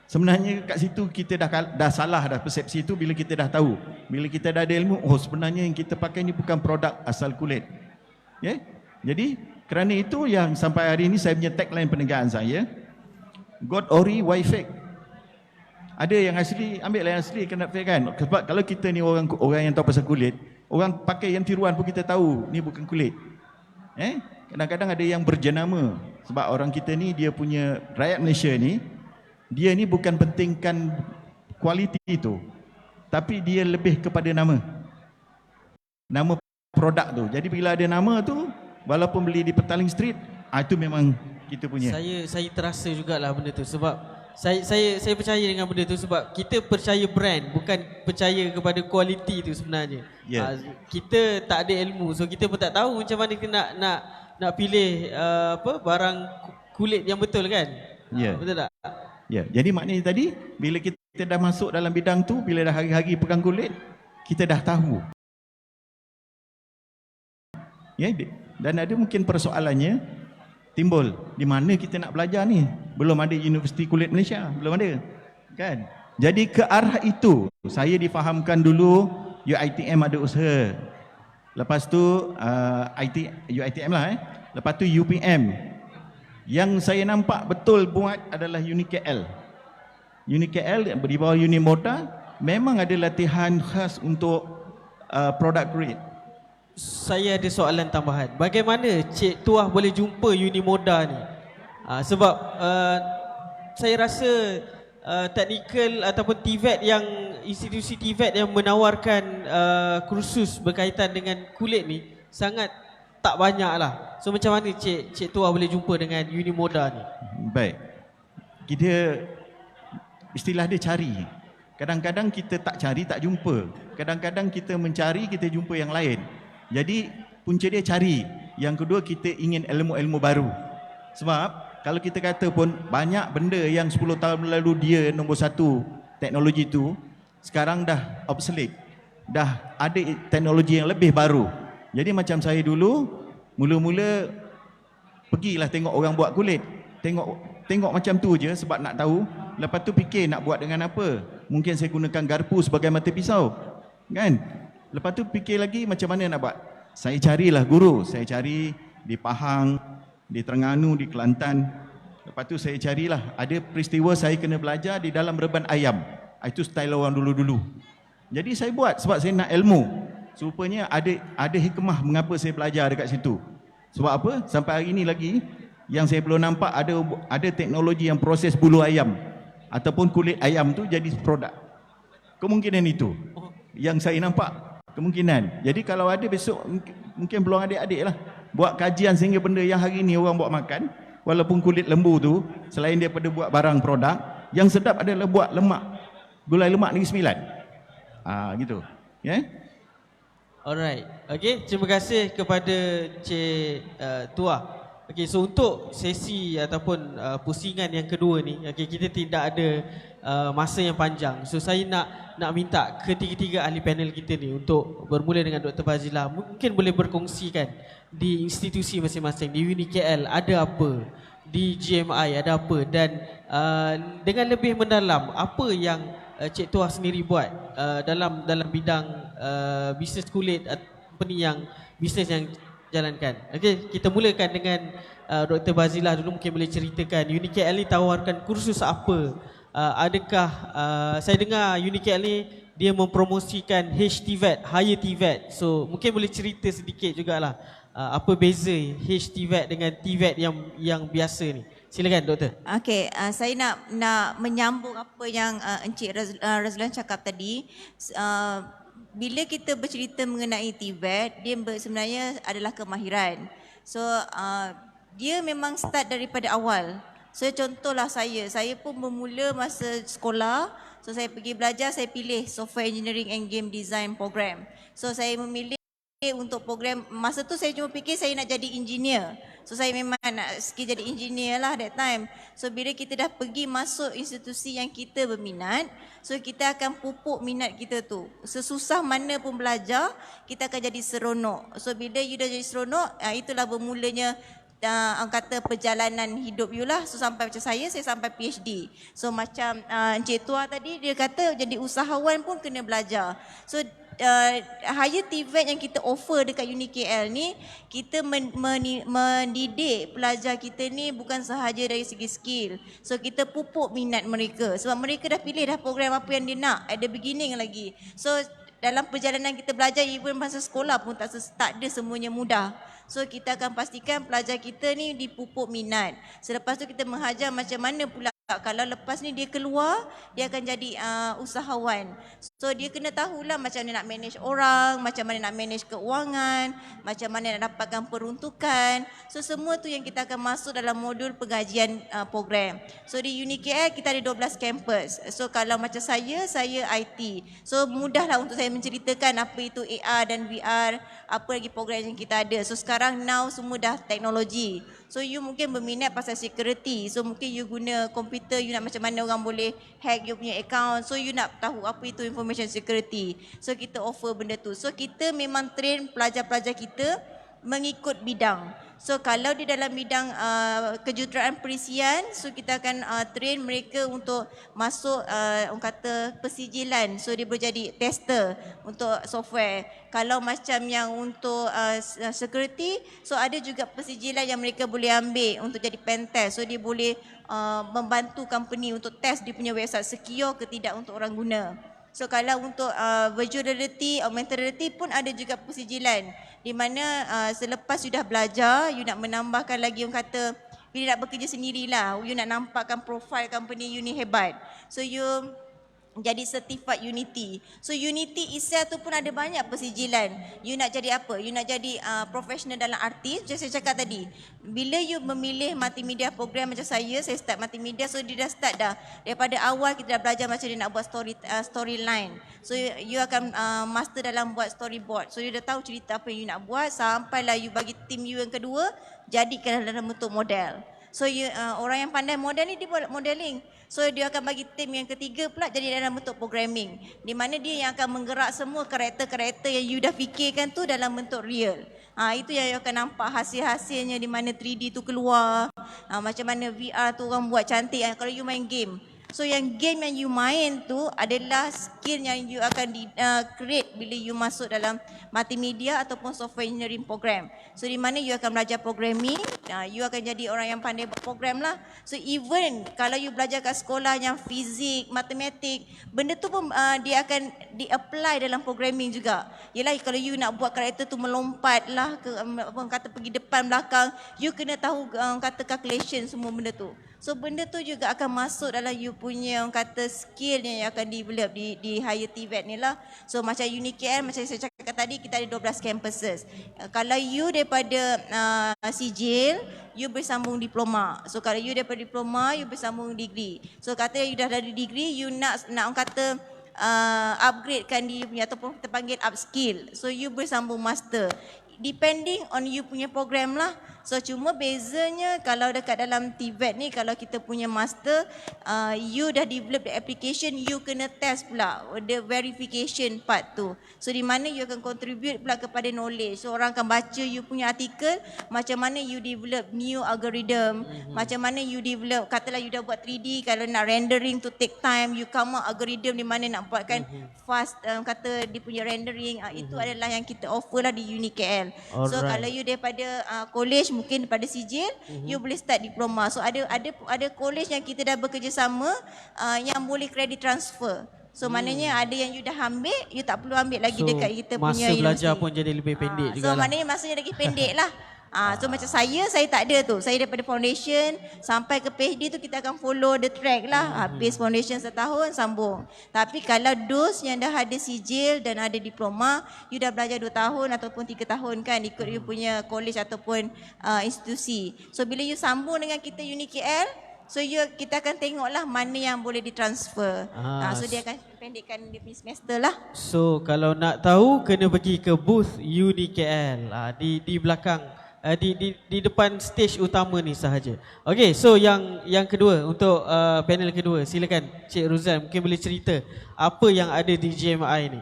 Sebenarnya kat situ kita dah salah dah persepsi itu bila kita dah tahu. Bila kita dah ada ilmu, oh sebenarnya yang kita pakai ni bukan produk asal kulit. Ya? Jadi kerana itu yang sampai hari ini saya punya tagline perniagaan saya, God ori, why fake? Ada yang asli, ambil yang asli, kena fake kan? Sebab kalau kita ni orang yang tahu pasal kulit, orang pakai yang tiruan pun kita tahu ni bukan kulit. Kadang-kadang ada yang berjenama. Sebab orang kita ni, dia punya rakyat Malaysia ni, dia ni bukan pentingkan kualiti itu, tapi dia lebih kepada nama produk tu. Jadi bila ada nama tu, walaupun beli di Petaling Street, itu memang kita punya. Saya terasa jugalah benda tu sebab saya percaya dengan benda tu sebab kita percaya brand, bukan percaya kepada kualiti tu sebenarnya. Yeah. Kita tak ada ilmu, so kita pun tak tahu macam mana kita nak pilih barang kulit yang betul kan? Yeah. Betul tak? Ya, jadi maknanya tadi bila kita dah masuk dalam bidang tu, bila dah hari-hari pegang kulit, kita dah tahu. Ya, dan ada mungkin persoalannya timbul, di mana kita nak belajar ni? Belum ada Universiti Kulit Malaysia, belum ada. Kan? Jadi ke arah itu, saya difahamkan dulu UiTM ada usaha. Lepas tu UiTM lah Lepas tu UPM. Yang saya nampak betul buat adalah UniKL. UniKL di bawah Unimoda memang ada latihan khas untuk product create. Saya ada soalan tambahan. Bagaimana Cik Tuah boleh jumpa Unimoda ni? Sebab saya rasa teknikal ataupun TVET yang institusi TVET yang menawarkan kursus berkaitan dengan kulit ni sangat tak banyak lah. So macam mana Cik Tuah boleh jumpa dengan Unimoda ni? Baik. Kita istilah dia cari. Kadang-kadang kita tak cari, tak jumpa. Kadang-kadang kita mencari, kita jumpa yang lain. Jadi punca dia cari. Yang kedua, kita ingin ilmu-ilmu baru. Sebab kalau kita kata pun banyak benda yang 10 tahun lalu dia nombor satu teknologi tu, sekarang dah obsolete. Dah ada teknologi yang lebih baru. Jadi macam saya dulu, mula-mula pergilah tengok orang buat kulit. Tengok macam tu je sebab nak tahu. Lepas tu fikir nak buat dengan apa. Mungkin saya gunakan garpu sebagai mata pisau. Kan? Lepas tu fikir lagi macam mana nak buat. Saya carilah guru. Saya cari di Pahang, di Terengganu, di Kelantan. Lepas tu saya carilah. Ada peristiwa saya kena belajar di dalam reban ayam. Itu style orang dulu-dulu. Jadi saya buat sebab saya nak ilmu. Rupanya ada hikmah mengapa saya belajar dekat situ. Sebab apa? Sampai hari ini lagi yang saya belum nampak ada teknologi yang proses bulu ayam ataupun kulit ayam tu jadi produk. Kemungkinan itu yang saya nampak. Kemungkinan. Jadi kalau ada besok mungkin peluang adik-adik lah buat kajian sehingga benda yang hari ni orang buat makan, walaupun kulit lembu tu selain daripada buat barang produk, yang sedap adalah buat lemak, gulai lemak Negeri Sembilan. Gitu. Ya. Yeah? Alright. Okay, terima kasih kepada Cik Tuah. Okay, so untuk sesi ataupun pusingan yang kedua ni, okay, kita tidak ada masa yang panjang. So saya nak minta ketiga-tiga ahli panel kita ni untuk bermula dengan Dr. Fazila, mungkin boleh berkongsikan di institusi masing-masing, di UniKL ada apa, di GMI ada apa, dan dengan lebih mendalam apa yang Cik Tuah sendiri buat dalam bidang bisnes kulit apa ni yang bisnes yang jalankan. Okey, kita mulakan dengan Dr. Fazila dulu, mungkin boleh ceritakan UniKL ni tawarkan kursus apa? Adakah saya dengar UniKL ni dia mempromosikan HTVET, Higher TVET. So mungkin boleh cerita sedikit jugalah apa beza HTVET dengan TVET yang biasa ni. Silakan doktor. Okey, saya nak menyambung apa yang Encik Razlan cakap tadi. Bila kita bercerita mengenai TVET, dia sebenarnya adalah kemahiran. So dia memang start daripada awal. So contohlah saya pun bermula masa sekolah. So saya pergi belajar, saya pilih Software Engineering and Game Design program. So saya memilih untuk program, masa tu saya cuma fikir saya nak jadi engineer. So saya memang nak skill jadi engineer lah that time. So bila kita dah pergi masuk institusi yang kita berminat, so kita akan pupuk minat kita tu. Sesusah mana pun belajar, kita akan jadi seronok. So bila you dah jadi seronok, itulah bermulanya kata perjalanan hidup you lah. So sampai macam saya sampai PhD. So macam Encik Tuah tadi, dia kata jadi usahawan pun kena belajar. So higher TVET yang kita offer dekat UniKL ni, kita mendidik pelajar kita ni bukan sahaja dari segi skill. So kita pupuk minat mereka sebab mereka dah pilih dah program apa yang dia nak at the beginning lagi. So dalam perjalanan kita belajar, even masa sekolah pun tak ada semuanya mudah. So kita akan pastikan pelajar kita ni dipupuk minat. Selepas tu kita menghajar macam mana pula kalau lepas ni dia keluar, dia akan jadi usahawan. So dia kena tahulah macam mana nak manage orang, macam mana nak manage keuangan, macam mana nak dapatkan peruntukan. So semua tu yang kita akan masuk dalam modul pengajian program. So di UniKL kita ada 12 kampus. So kalau macam saya IT. So mudahlah untuk saya menceritakan apa itu AR dan VR, apa lagi program yang kita ada. So sekarang now semua dah teknologi. So you mungkin berminat pasal security. So mungkin you guna komputer, you nak macam mana orang boleh hack you punya account. So you nak tahu apa itu information security. So kita offer benda tu. So kita memang train pelajar-pelajar kita mengikut bidang. So kalau di dalam bidang kejuruteraan perisian, so kita akan train mereka untuk masuk orang kata persijilan. So dia boleh jadi tester untuk software. Kalau macam yang untuk security, so ada juga persijilan yang mereka boleh ambil untuk jadi pen test. So dia boleh membantu company untuk test dia punya website secure ke tidak untuk orang guna. So kalau untuk virtual reality, augmented reality pun ada juga persijilan di mana selepas you dah belajar, you nak menambahkan lagi orang kata bila nak bekerja sendirilah, you nak nampakkan profil company you ni hebat. So you jadi certified Unity. So Unity itself tu pun ada banyak persijilan. You nak jadi apa? You nak jadi profesional dalam artis. Macam saya cakap tadi, bila you memilih multimedia program macam saya start multimedia, so dia dah start dah. Daripada awal kita dah belajar macam dia nak buat storyline. So you akan master dalam buat storyboard. So you dah tahu cerita apa yang you nak buat sampailah you bagi tim you yang kedua jadikan dalam bentuk model. So you, orang yang pandai model ni dia buat modeling. So dia akan bagi tim yang ketiga pula jadi dalam bentuk programming. Di mana dia yang akan menggerak semua karakter-karakter yang you dah fikirkan tu dalam bentuk real. Itu yang you akan nampak hasil-hasilnya di mana 3D tu keluar. Macam mana VR tu orang buat cantik kalau you main game. So yang game yang you main tu adalah skill yang you akan create bila you masuk dalam multimedia ataupun software engineering program. So di mana you akan belajar programming, you akan jadi orang yang pandai buat program lah. So even kalau you belajar kat sekolah yang fizik, matematik, benda tu pun dia akan di-apply dalam programming juga. Yelah kalau you nak buat karakter tu melompat lah, orang kata pergi depan belakang, you kena tahu kata calculation semua benda tu. So benda tu juga akan masuk dalam you punya orang kata skill yang akan develop di higher TVET ni lah. So macam UniKL, macam saya cakap tadi, kita ada 12 campuses. Kalau you daripada sijil, you bersambung diploma. So kalau you daripada diploma, you bersambung degree. So kata you dah dari degree, you nak orang kata upgradekan diri punya ataupun kita panggil upskill. So you bersambung master. Depending on you punya program lah. So cuma bezanya kalau dekat dalam TVET ni, kalau kita punya master, you dah develop the application, you kena test pula the verification part tu. So di mana you akan contribute pula kepada knowledge. So orang akan baca you punya artikel, macam mana you develop new algorithm, macam mana you develop, katalah you dah buat 3D, kalau nak rendering to take time, you come out algorithm di mana nak buatkan fast, kata dia punya rendering. Itu adalah yang kita offer lah di UniKL. So kalau you daripada college, mungkin pada sijil, you boleh start diploma. So ada college yang kita dah bekerjasama yang boleh credit transfer. So maknanya ada yang you dah ambil, you tak perlu ambil lagi dekat kita punya masa belajar universiti. pun jadi lebih pendek juga So lah. maknanya masanya lagi pendek lah. So macam saya tak ada tu. Saya daripada foundation sampai ke PhD tu kita akan follow the track lah. Habis foundation setahun sambung. Tapi kalau those yang dah ada sijil dan ada diploma, you dah belajar 2 tahun ataupun 3 tahun kan ikut you punya college ataupun institusi. So bila you sambung dengan kita UniKL, so kita akan tengoklah mana yang boleh ditransfer. So dia akan pendekkan dia punya semester lah. So kalau nak tahu kena pergi ke booth UniKL di belakang di depan stage utama ni sahaja. Okey, so yang kedua untuk panel kedua, silakan Cik Ruzan mungkin boleh cerita apa yang ada di GMI ni.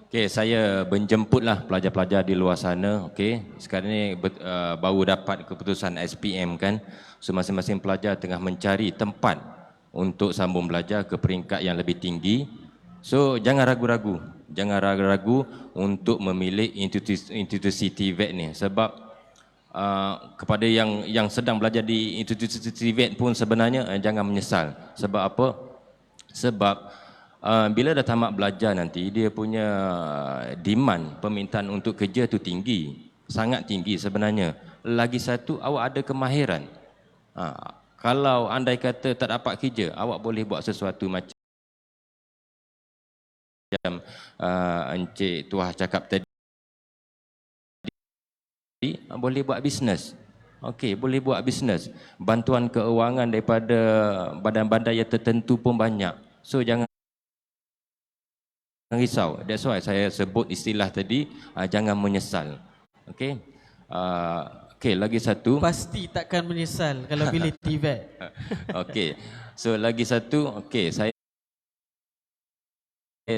Okey, saya menjemputlah pelajar-pelajar di luar sana. Okey, sekarang ni baru dapat keputusan SPM kan. So masing-masing pelajar tengah mencari tempat untuk sambung belajar ke peringkat yang lebih tinggi. So jangan ragu-ragu untuk memilih institusi TVET ni, sebab kepada yang sedang belajar di institusi TVET pun sebenarnya jangan menyesal. Sebab apa? Sebab bila dah tamat belajar nanti, dia punya demand, permintaan untuk kerja tu tinggi, sangat tinggi sebenarnya. Lagi satu, awak ada kemahiran. Kalau andai kata tak dapat kerja, awak boleh buat sesuatu macam Encik Tuah cakap tadi, boleh buat bisnes. Okey, boleh buat bisnes. Bantuan keuangan daripada badan-badan yang tertentu pun banyak. So jangan risau. That's why saya sebut istilah tadi, jangan menyesal. Okey. Okey, lagi satu. Pasti takkan menyesal kalau pilih TVET. Okey. So lagi satu, okey, saya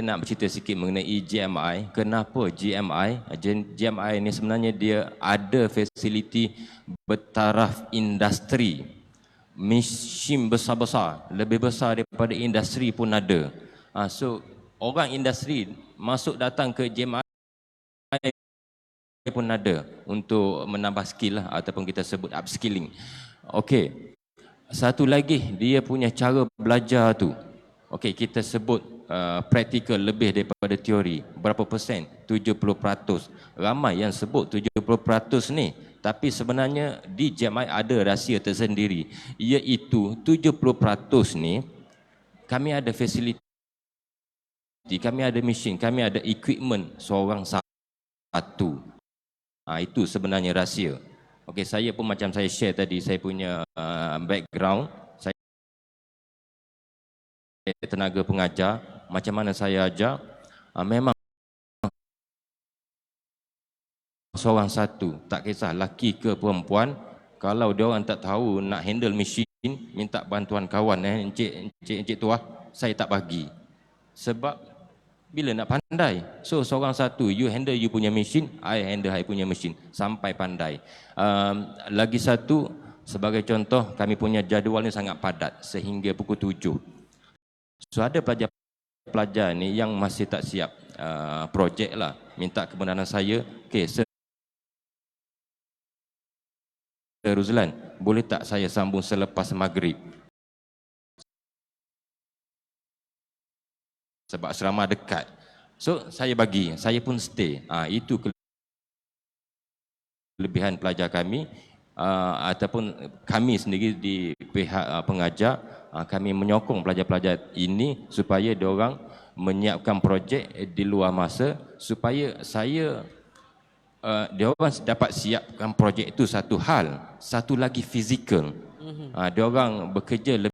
nak bercerita sikit mengenai GMI. Kenapa GMI? GMI ni sebenarnya dia ada fasiliti bertaraf industri. Mesin besar-besar, lebih besar daripada industri pun ada. So orang industri masuk datang ke GMI pun ada untuk menambah skill lah, ataupun kita sebut upskilling. Okey. Satu lagi dia punya cara belajar tu. Okey, kita sebut praktikal lebih daripada teori. Berapa persen? 70%. Ramai yang sebut 70% ni, tapi sebenarnya di GMI ada rahsia tersendiri, iaitu 70% ni kami ada fasiliti, kami ada mesin, kami ada equipment seorang satu. Itu sebenarnya rahsia. Okey, saya pun macam saya share tadi, saya punya background, saya tenaga pengajar. Macam mana saya ajar, memang seorang satu, tak kisah lelaki ke perempuan. Kalau dia orang tak tahu nak handle mesin, minta bantuan kawan, encik tuah, saya tak bagi. Sebab bila nak pandai, so seorang satu, you handle you punya mesin, I handle I punya mesin, sampai pandai. Lagi satu, sebagai contoh, kami punya jadual ni sangat padat sehingga pukul 7. So ada pelajar ni yang masih tak siap projek lah, minta kebenaran saya. Okay, Ruslan, boleh tak saya sambung selepas maghrib? Sebab asrama dekat. So saya bagi, saya pun stay. Itu kelebihan pelajar kami, ataupun kami sendiri di pihak pengajar, kami menyokong pelajar-pelajar ini supaya diorang menyiapkan projek di luar masa, supaya diorang dapat siapkan projek itu satu hal, satu lagi fizikal. Diorang bekerja lebih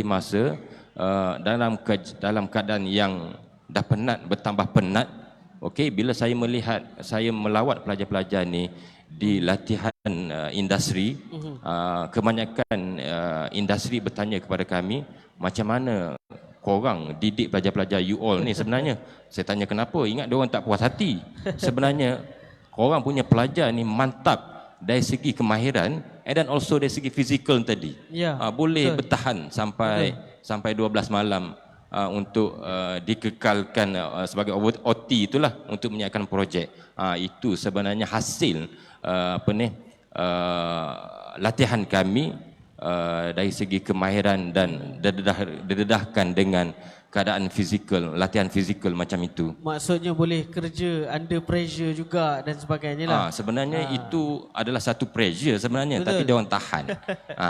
masa, dalam keadaan yang dah penat, bertambah penat. Okey, bila saya melihat, saya melawat pelajar-pelajar ni di latihan industri, kebanyakan industri bertanya kepada kami, macam mana korang didik pelajar-pelajar you all ni sebenarnya? Saya tanya kenapa, ingat diorang tak puas hati. Sebenarnya korang punya pelajar ni mantap dari segi kemahiran dan also dari segi fizikal tadi. Boleh bertahan sampai 12 malam untuk dikekalkan sebagai OT itulah, untuk menyiapkan projek. Itu sebenarnya hasil latihan kami dari segi kemahiran dan didedahkan dengan keadaan fizikal, latihan fizikal macam itu. Maksudnya boleh kerja under pressure juga dan sebagainya lah. Sebenarnya itu adalah satu pressure sebenarnya. Betul. Tapi dia orang tahan.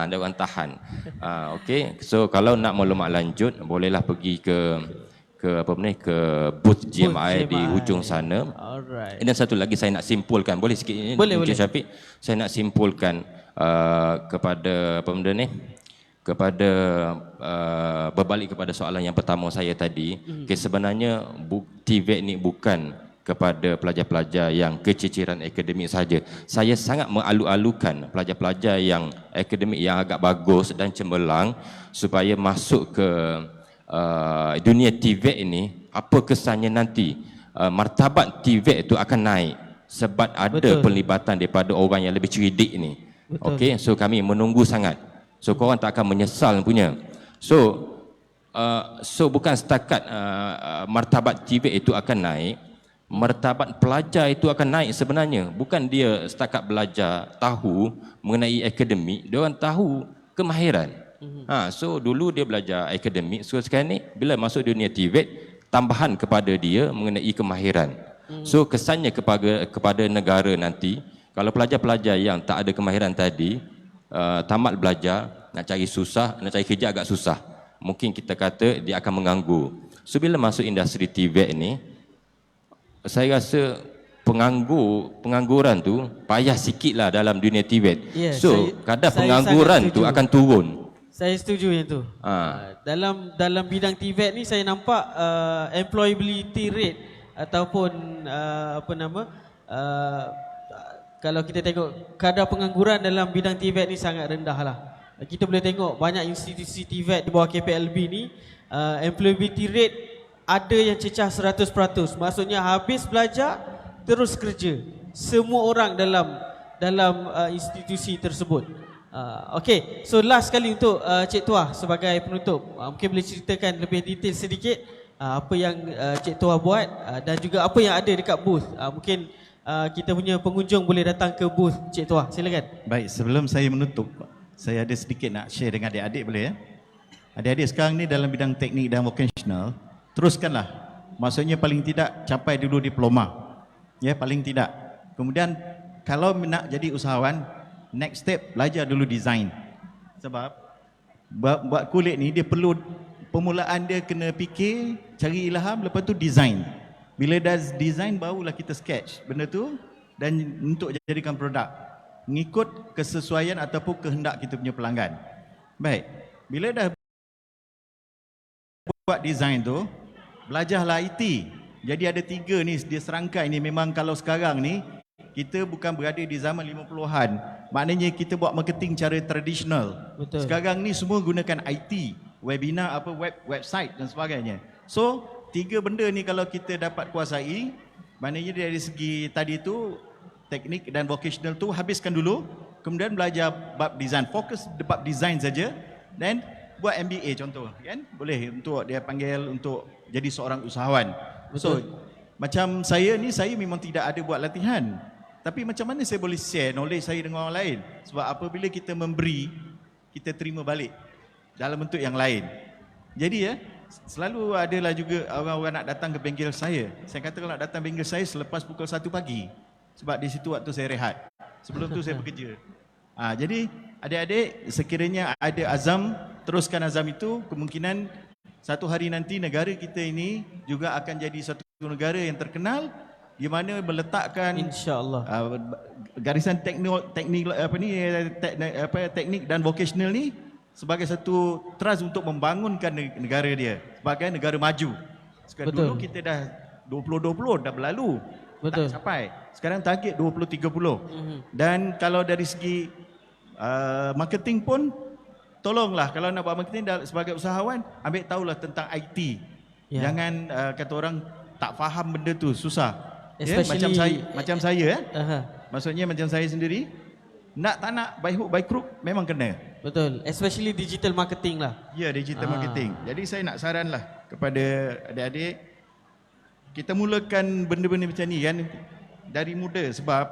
Dia orang tahan. Okey, so kalau nak maklumat lanjut, bolehlah pergi ke booth GMI di hujung sana. Alright. Dan satu lagi saya nak simpulkan, boleh sikit ini, boleh. Syafiq? Saya nak simpulkan kepada benda ni, kepada berbalik kepada soalan yang pertama saya tadi. Sebenarnya TVET ni bukan kepada pelajar-pelajar yang keciciran akademik saja. Saya sangat mengalu-alukan pelajar-pelajar yang akademik yang agak bagus dan cemerlang supaya masuk ke dunia TVET ini. Apa kesannya nanti? Martabat TVET itu akan naik sebab ada pelibatan daripada orang yang lebih cerdik ni. Okey, so kami menunggu sangat. So korang tak akan menyesal punya. So bukan setakat martabat TVET itu akan naik, martabat pelajar itu akan naik sebenarnya. Bukan dia setakat belajar tahu mengenai akademik, dia orang tahu kemahiran. So dulu dia belajar akademik, so sekarang ni bila masuk dunia TVET, tambahan kepada dia mengenai kemahiran. So kesannya kepada negara nanti, kalau pelajar-pelajar yang tak ada kemahiran tadi, tamat belajar, nak cari susah, nak cari kerja agak susah. Mungkin kita kata dia akan menganggur. So bila masuk industri TVET ni, saya rasa pengangguran tu payah sikitlah dalam dunia TVET. So kadar pengangguran tu akan turun. Saya setuju yang tu. Dalam bidang TVET ni saya nampak employability rate ataupun kalau kita tengok kadar pengangguran dalam bidang TVET ni sangat rendah lah. Kita boleh tengok banyak institusi TVET di bawah KPLB ni employability rate ada yang cecah 100%. Maksudnya habis belajar terus kerja. Semua orang dalam institusi tersebut. Okey, so last kali untuk Cik Tuah sebagai penutup. Mungkin boleh ceritakan lebih detail sedikit apa yang Cik Tuah buat dan juga apa yang ada dekat booth. Mungkin kita punya pengunjung boleh datang ke booth Cik Tuah. Silakan. Baik, sebelum saya menutup, saya ada sedikit nak share dengan adik-adik boleh ya? Adik-adik sekarang ni dalam bidang teknik dan vocational, teruskanlah. Maksudnya paling tidak capai dulu diploma. Ya, paling tidak. Kemudian kalau nak jadi usahawan, next step belajar dulu design. Sebab buat kulit ni dia perlu permulaan dia kena fikir, cari ilham, lepas tu design. Bila dah design barulah kita sketch benda tu dan untuk jadikan produk. Mengikut kesesuaian ataupun kehendak kita punya pelanggan. Baik, bila dah buat design tu, belajarlah IT. Jadi ada 3 ni dia serangkai ni. Memang kalau sekarang ni kita bukan berada di zaman 50-an. Maknanya kita buat marketing cara tradisional. Betul. Sekarang ni semua gunakan IT, webinar, website dan sebagainya. So 3 benda ni kalau kita dapat kuasai, maknanya dari segi tadi tu teknik dan vocational tu habiskan dulu, kemudian belajar bab design, fokus bab design saja, dan buat MBA contoh, kan? Boleh untuk dia panggil untuk jadi seorang usahawan. Betul. So macam saya ni, saya memang tidak ada buat latihan, tapi macam mana saya boleh share knowledge saya dengan orang lain? Sebab apabila kita memberi, kita terima balik dalam bentuk yang lain. Jadi ya, selalu adalah juga orang-orang nak datang ke bengkel saya. Saya kata kalau nak datang bengkel saya selepas pukul 1 pagi. Sebab di situ waktu saya rehat. Sebelum tu saya bekerja. Jadi adik-adik sekiranya ada azam, teruskan azam itu. Kemungkinan satu hari nanti negara kita ini juga akan jadi satu negara yang terkenal di mana meletakkan InsyaAllah garisan teknik dan vocational ni sebagai satu trust untuk membangunkan negara dia sebagai negara maju. Sekarang Betul. dulu kita dah 2020 dah berlalu. Betul. Tak capai. Sekarang target 2030. Dan kalau dari segi marketing pun, tolonglah kalau nak buat marketing sebagai usahawan, ambil tahulah tentang IT. Ya. Jangan kata orang tak faham benda tu, susah. Ya, Especially macam saya Aha. maksudnya macam saya sendiri, tak nak by hook by crook memang kena. Betul, especially digital marketing lah. Ya, digital marketing. Jadi saya nak saranlah kepada adik-adik, kita mulakan benda-benda macam ni kan dari muda, sebab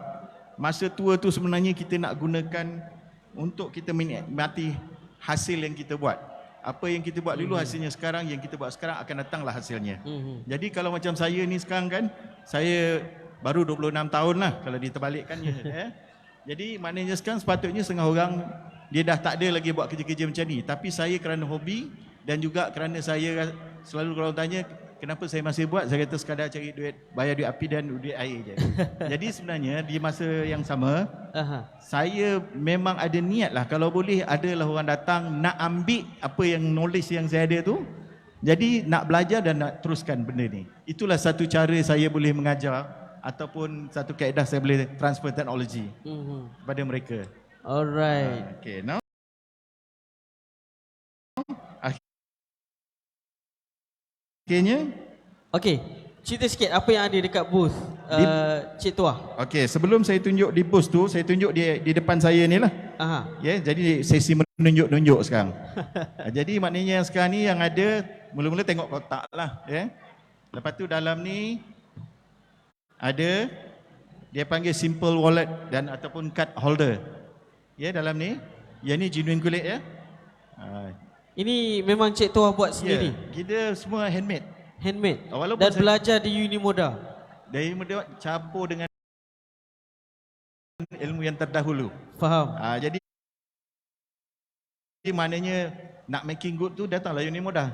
masa tua tu sebenarnya kita nak gunakan untuk kita menikmati hasil yang kita buat. Apa yang kita buat dulu hasilnya sekarang, yang kita buat sekarang akan datanglah hasilnya. Jadi kalau macam saya ni sekarang kan, saya baru 26 tahun lah kalau diterbalikkannya. Jadi maknanya sekarang sepatutnya setengah orang dia dah tak ada lagi buat kerja-kerja macam ni. Tapi saya kerana hobi dan juga kerana saya selalu kalau tanya kenapa saya masih buat, saya kata sekadar cari duit, bayar duit api dan duit air je. Jadi sebenarnya di masa yang sama, saya memang ada niat lah kalau boleh adalah orang datang nak ambil apa yang knowledge yang saya ada tu. Jadi nak belajar dan nak teruskan benda ni. Itulah satu cara saya boleh mengajar ataupun satu kaedah saya boleh transfer teknologi kepada mereka. Alright. Okay, now akhirnya, Okay, cerita sikit apa yang ada dekat booth Cik Tuah. okey, sebelum saya tunjuk di booth tu, saya tunjuk di depan saya ni lah. Aha. Ya, jadi sesi menunjuk-nunjuk sekarang. Jadi maknanya sekarang ni yang ada, mula-mula tengok kotak lah. Ya. Lepas tu dalam ni ada, dia panggil simple wallet dan ataupun card holder. Ya, dalam ni. Yang ni genuine kulit ya. Ini memang Cik Tuah buat sendiri? Ya, kita semua handmade. Handmade? Walaupun Dan saya belajar di Unimoda? dari muda campur dengan ilmu yang terdahulu. Faham. Jadi maknanya nak making good tu datanglah Unimoda.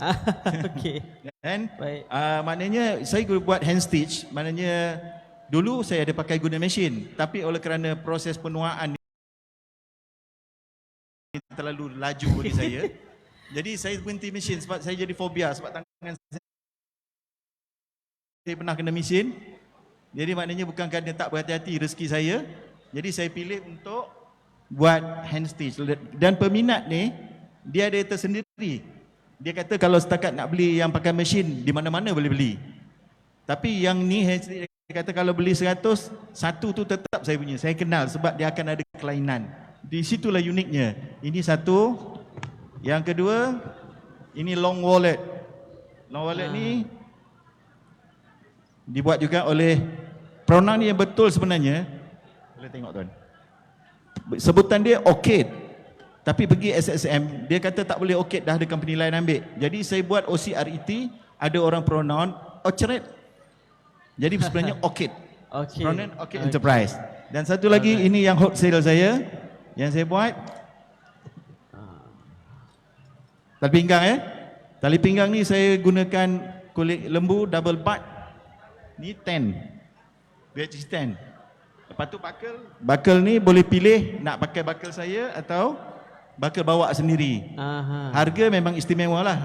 Okey. Dan Baik. maknanya saya buat hand stitch, maknanya dulu saya ada pakai guna mesin, tapi oleh kerana proses penuaan terlalu laju bagi saya, jadi saya berhenti mesin sebab saya jadi fobia sebab tangan saya pernah kena mesin. Jadi maknanya bukan kerana tak berhati-hati rezeki saya, Jadi saya pilih untuk buat hand stitch. Dan peminat ni, dia ada tersendiri. Dia kata kalau setakat nak beli yang pakai mesin, di mana-mana boleh beli. Tapi yang ni hand stitch, dia kata kalau beli 100, satu tu tetap saya punya. Saya kenal sebab dia akan ada kelainan. Di situlah uniknya. Ini satu. Yang kedua, ini long wallet. Long wallet ni dibuat juga oleh pronoun ni yang betul sebenarnya. Boleh tengok tuan. Sebutan dia Orchid. Tapi pergi SSM, dia kata tak boleh Orchid, dah ada company lain ambil. Jadi saya buat OCRET, ada orang pronoun Orchid. Jadi sebenarnya Orchid. Okay. Pronoun Orchid Enterprise. Dan satu lagi, ini yang hot sale saya, yang saya buat. Tali pinggang Tali pinggang ni saya gunakan kulit lembu double butt. Ni 10. BHG 10. Lepas tu buckle ni boleh pilih nak pakai buckle saya atau buckle bawa sendiri. Harga memang istimewa lah.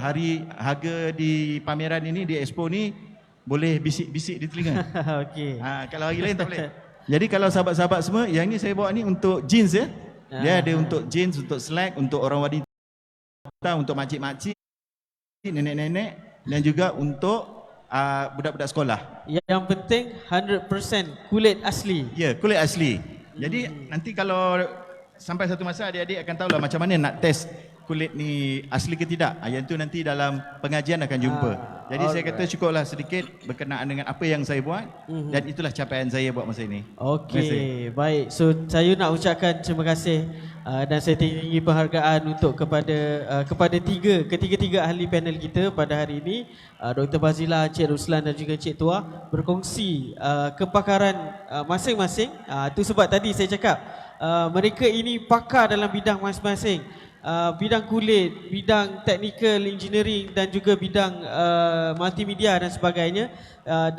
Harga di pameran ini, di expo ni boleh bisik-bisik di telinga. Okey. Kalau hari lain tak boleh. Jadi kalau sahabat-sahabat semua, yang ni saya bawa ni untuk jeans ya. Dia ada untuk jeans, untuk slack, untuk orang wanita, untuk makcik-makcik, nenek-nenek, dan juga untuk budak-budak sekolah. Yang penting 100% kulit asli. Ya, kulit asli. Jadi nanti kalau sampai satu masa adik-adik akan tahulah macam mana nak test kulit ni asli ke tidak. Yang tu nanti dalam pengajian akan jumpa. Jadi saya kata cukuplah sedikit berkenaan dengan apa yang saya buat dan itulah capaian saya buat masa ini. Okey, baik. So saya nak ucapkan terima kasih dan saya tinggi penghargaan untuk kepada ketiga-tiga ahli panel kita pada hari ini, Dr. Bazila, Encik Ruslan dan juga Encik Tua berkongsi kepakaran masing-masing. Itu sebab tadi saya cakap mereka ini pakar dalam bidang masing-masing. Bidang kulit, bidang technical engineering dan juga bidang multimedia dan sebagainya.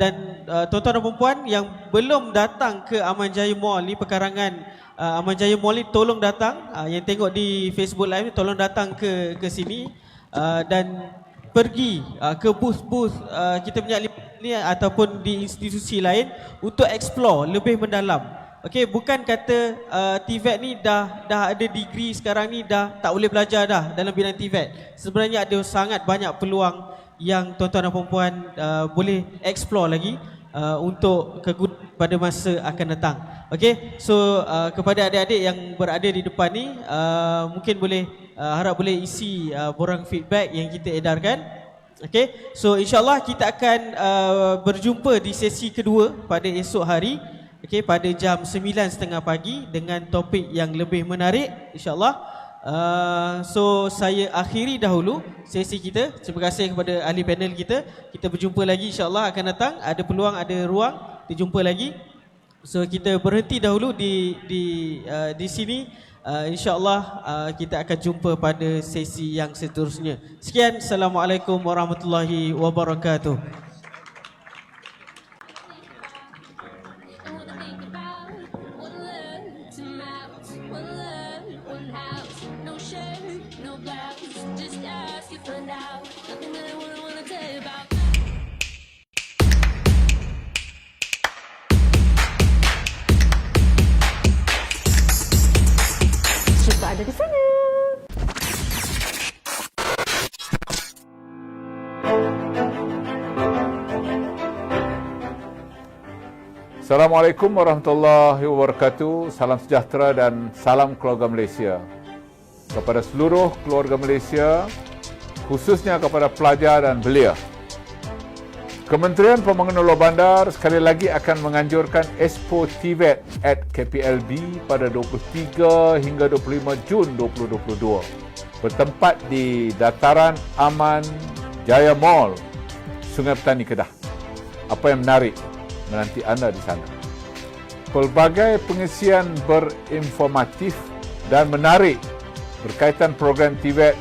Dan tuan-tuan dan puan yang belum datang ke Aman Jaya Mall ni, pekarangan Aman Jaya Mall ni, tolong datang. Yang tengok di Facebook Live ni, tolong datang ke sini dan pergi ke booth-booth kita punya ni ataupun di institusi lain untuk explore lebih mendalam. Okey, bukan kata TVET ni dah ada degree sekarang ni dah tak boleh belajar dah dalam bidang TVET. Sebenarnya ada sangat banyak peluang yang tuan-tuan dan puan-puan boleh explore lagi untuk kegunaan pada masa akan datang. Okey, so kepada adik-adik yang berada di depan ni mungkin boleh harap boleh isi borang feedback yang kita edarkan. Okey, so insyaAllah kita akan berjumpa di sesi kedua pada esok hari. Okey, pada jam 9.30 pagi dengan topik yang lebih menarik insyaAllah. So saya akhiri dahulu sesi kita. Terima kasih kepada ahli panel kita. Kita berjumpa lagi insyaAllah akan datang. Ada peluang, ada ruang, kita jumpa lagi. So kita berhenti dahulu di sini. InsyaAllah kita akan jumpa pada sesi yang seterusnya. Sekian, Assalamualaikum warahmatullahi wabarakatuh. Ada di sana. Assalamualaikum warahmatullahi wabarakatuh. Salam sejahtera dan salam keluarga Malaysia. Kepada seluruh keluarga Malaysia, khususnya kepada pelajar dan belia. Kementerian Pembangunan Luar Bandar sekali lagi akan menganjurkan Expo TVET at KPLB pada 23 hingga 25 Jun 2022 bertempat di dataran Aman Jaya Mall, Sungai Petani, Kedah. Apa yang menarik menanti anda di sana? Pelbagai pengisian berinformatif dan menarik berkaitan program TVET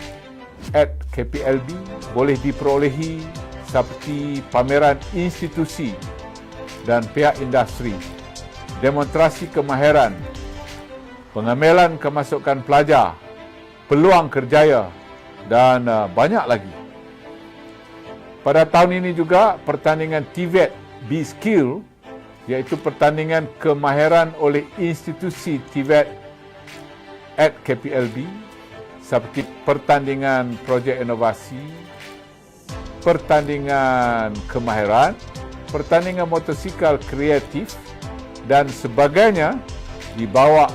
at KPLB boleh diperolehi seperti pameran institusi dan pihak industri, demonstrasi kemahiran, pengemilan kemasukan pelajar, peluang kerjaya dan banyak lagi. Pada tahun ini juga pertandingan TVET B-Skill iaitu pertandingan kemahiran oleh institusi TVET at KPLB seperti pertandingan projek inovasi, pertandingan kemahiran, pertandingan motosikal kreatif dan sebagainya dibawa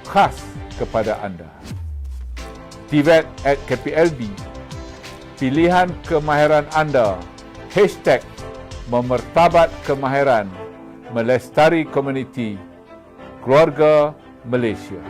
khas kepada anda. TVET at KPLB, pilihan kemahiran anda, #memertabat kemahiran, melestari komuniti, keluarga Malaysia.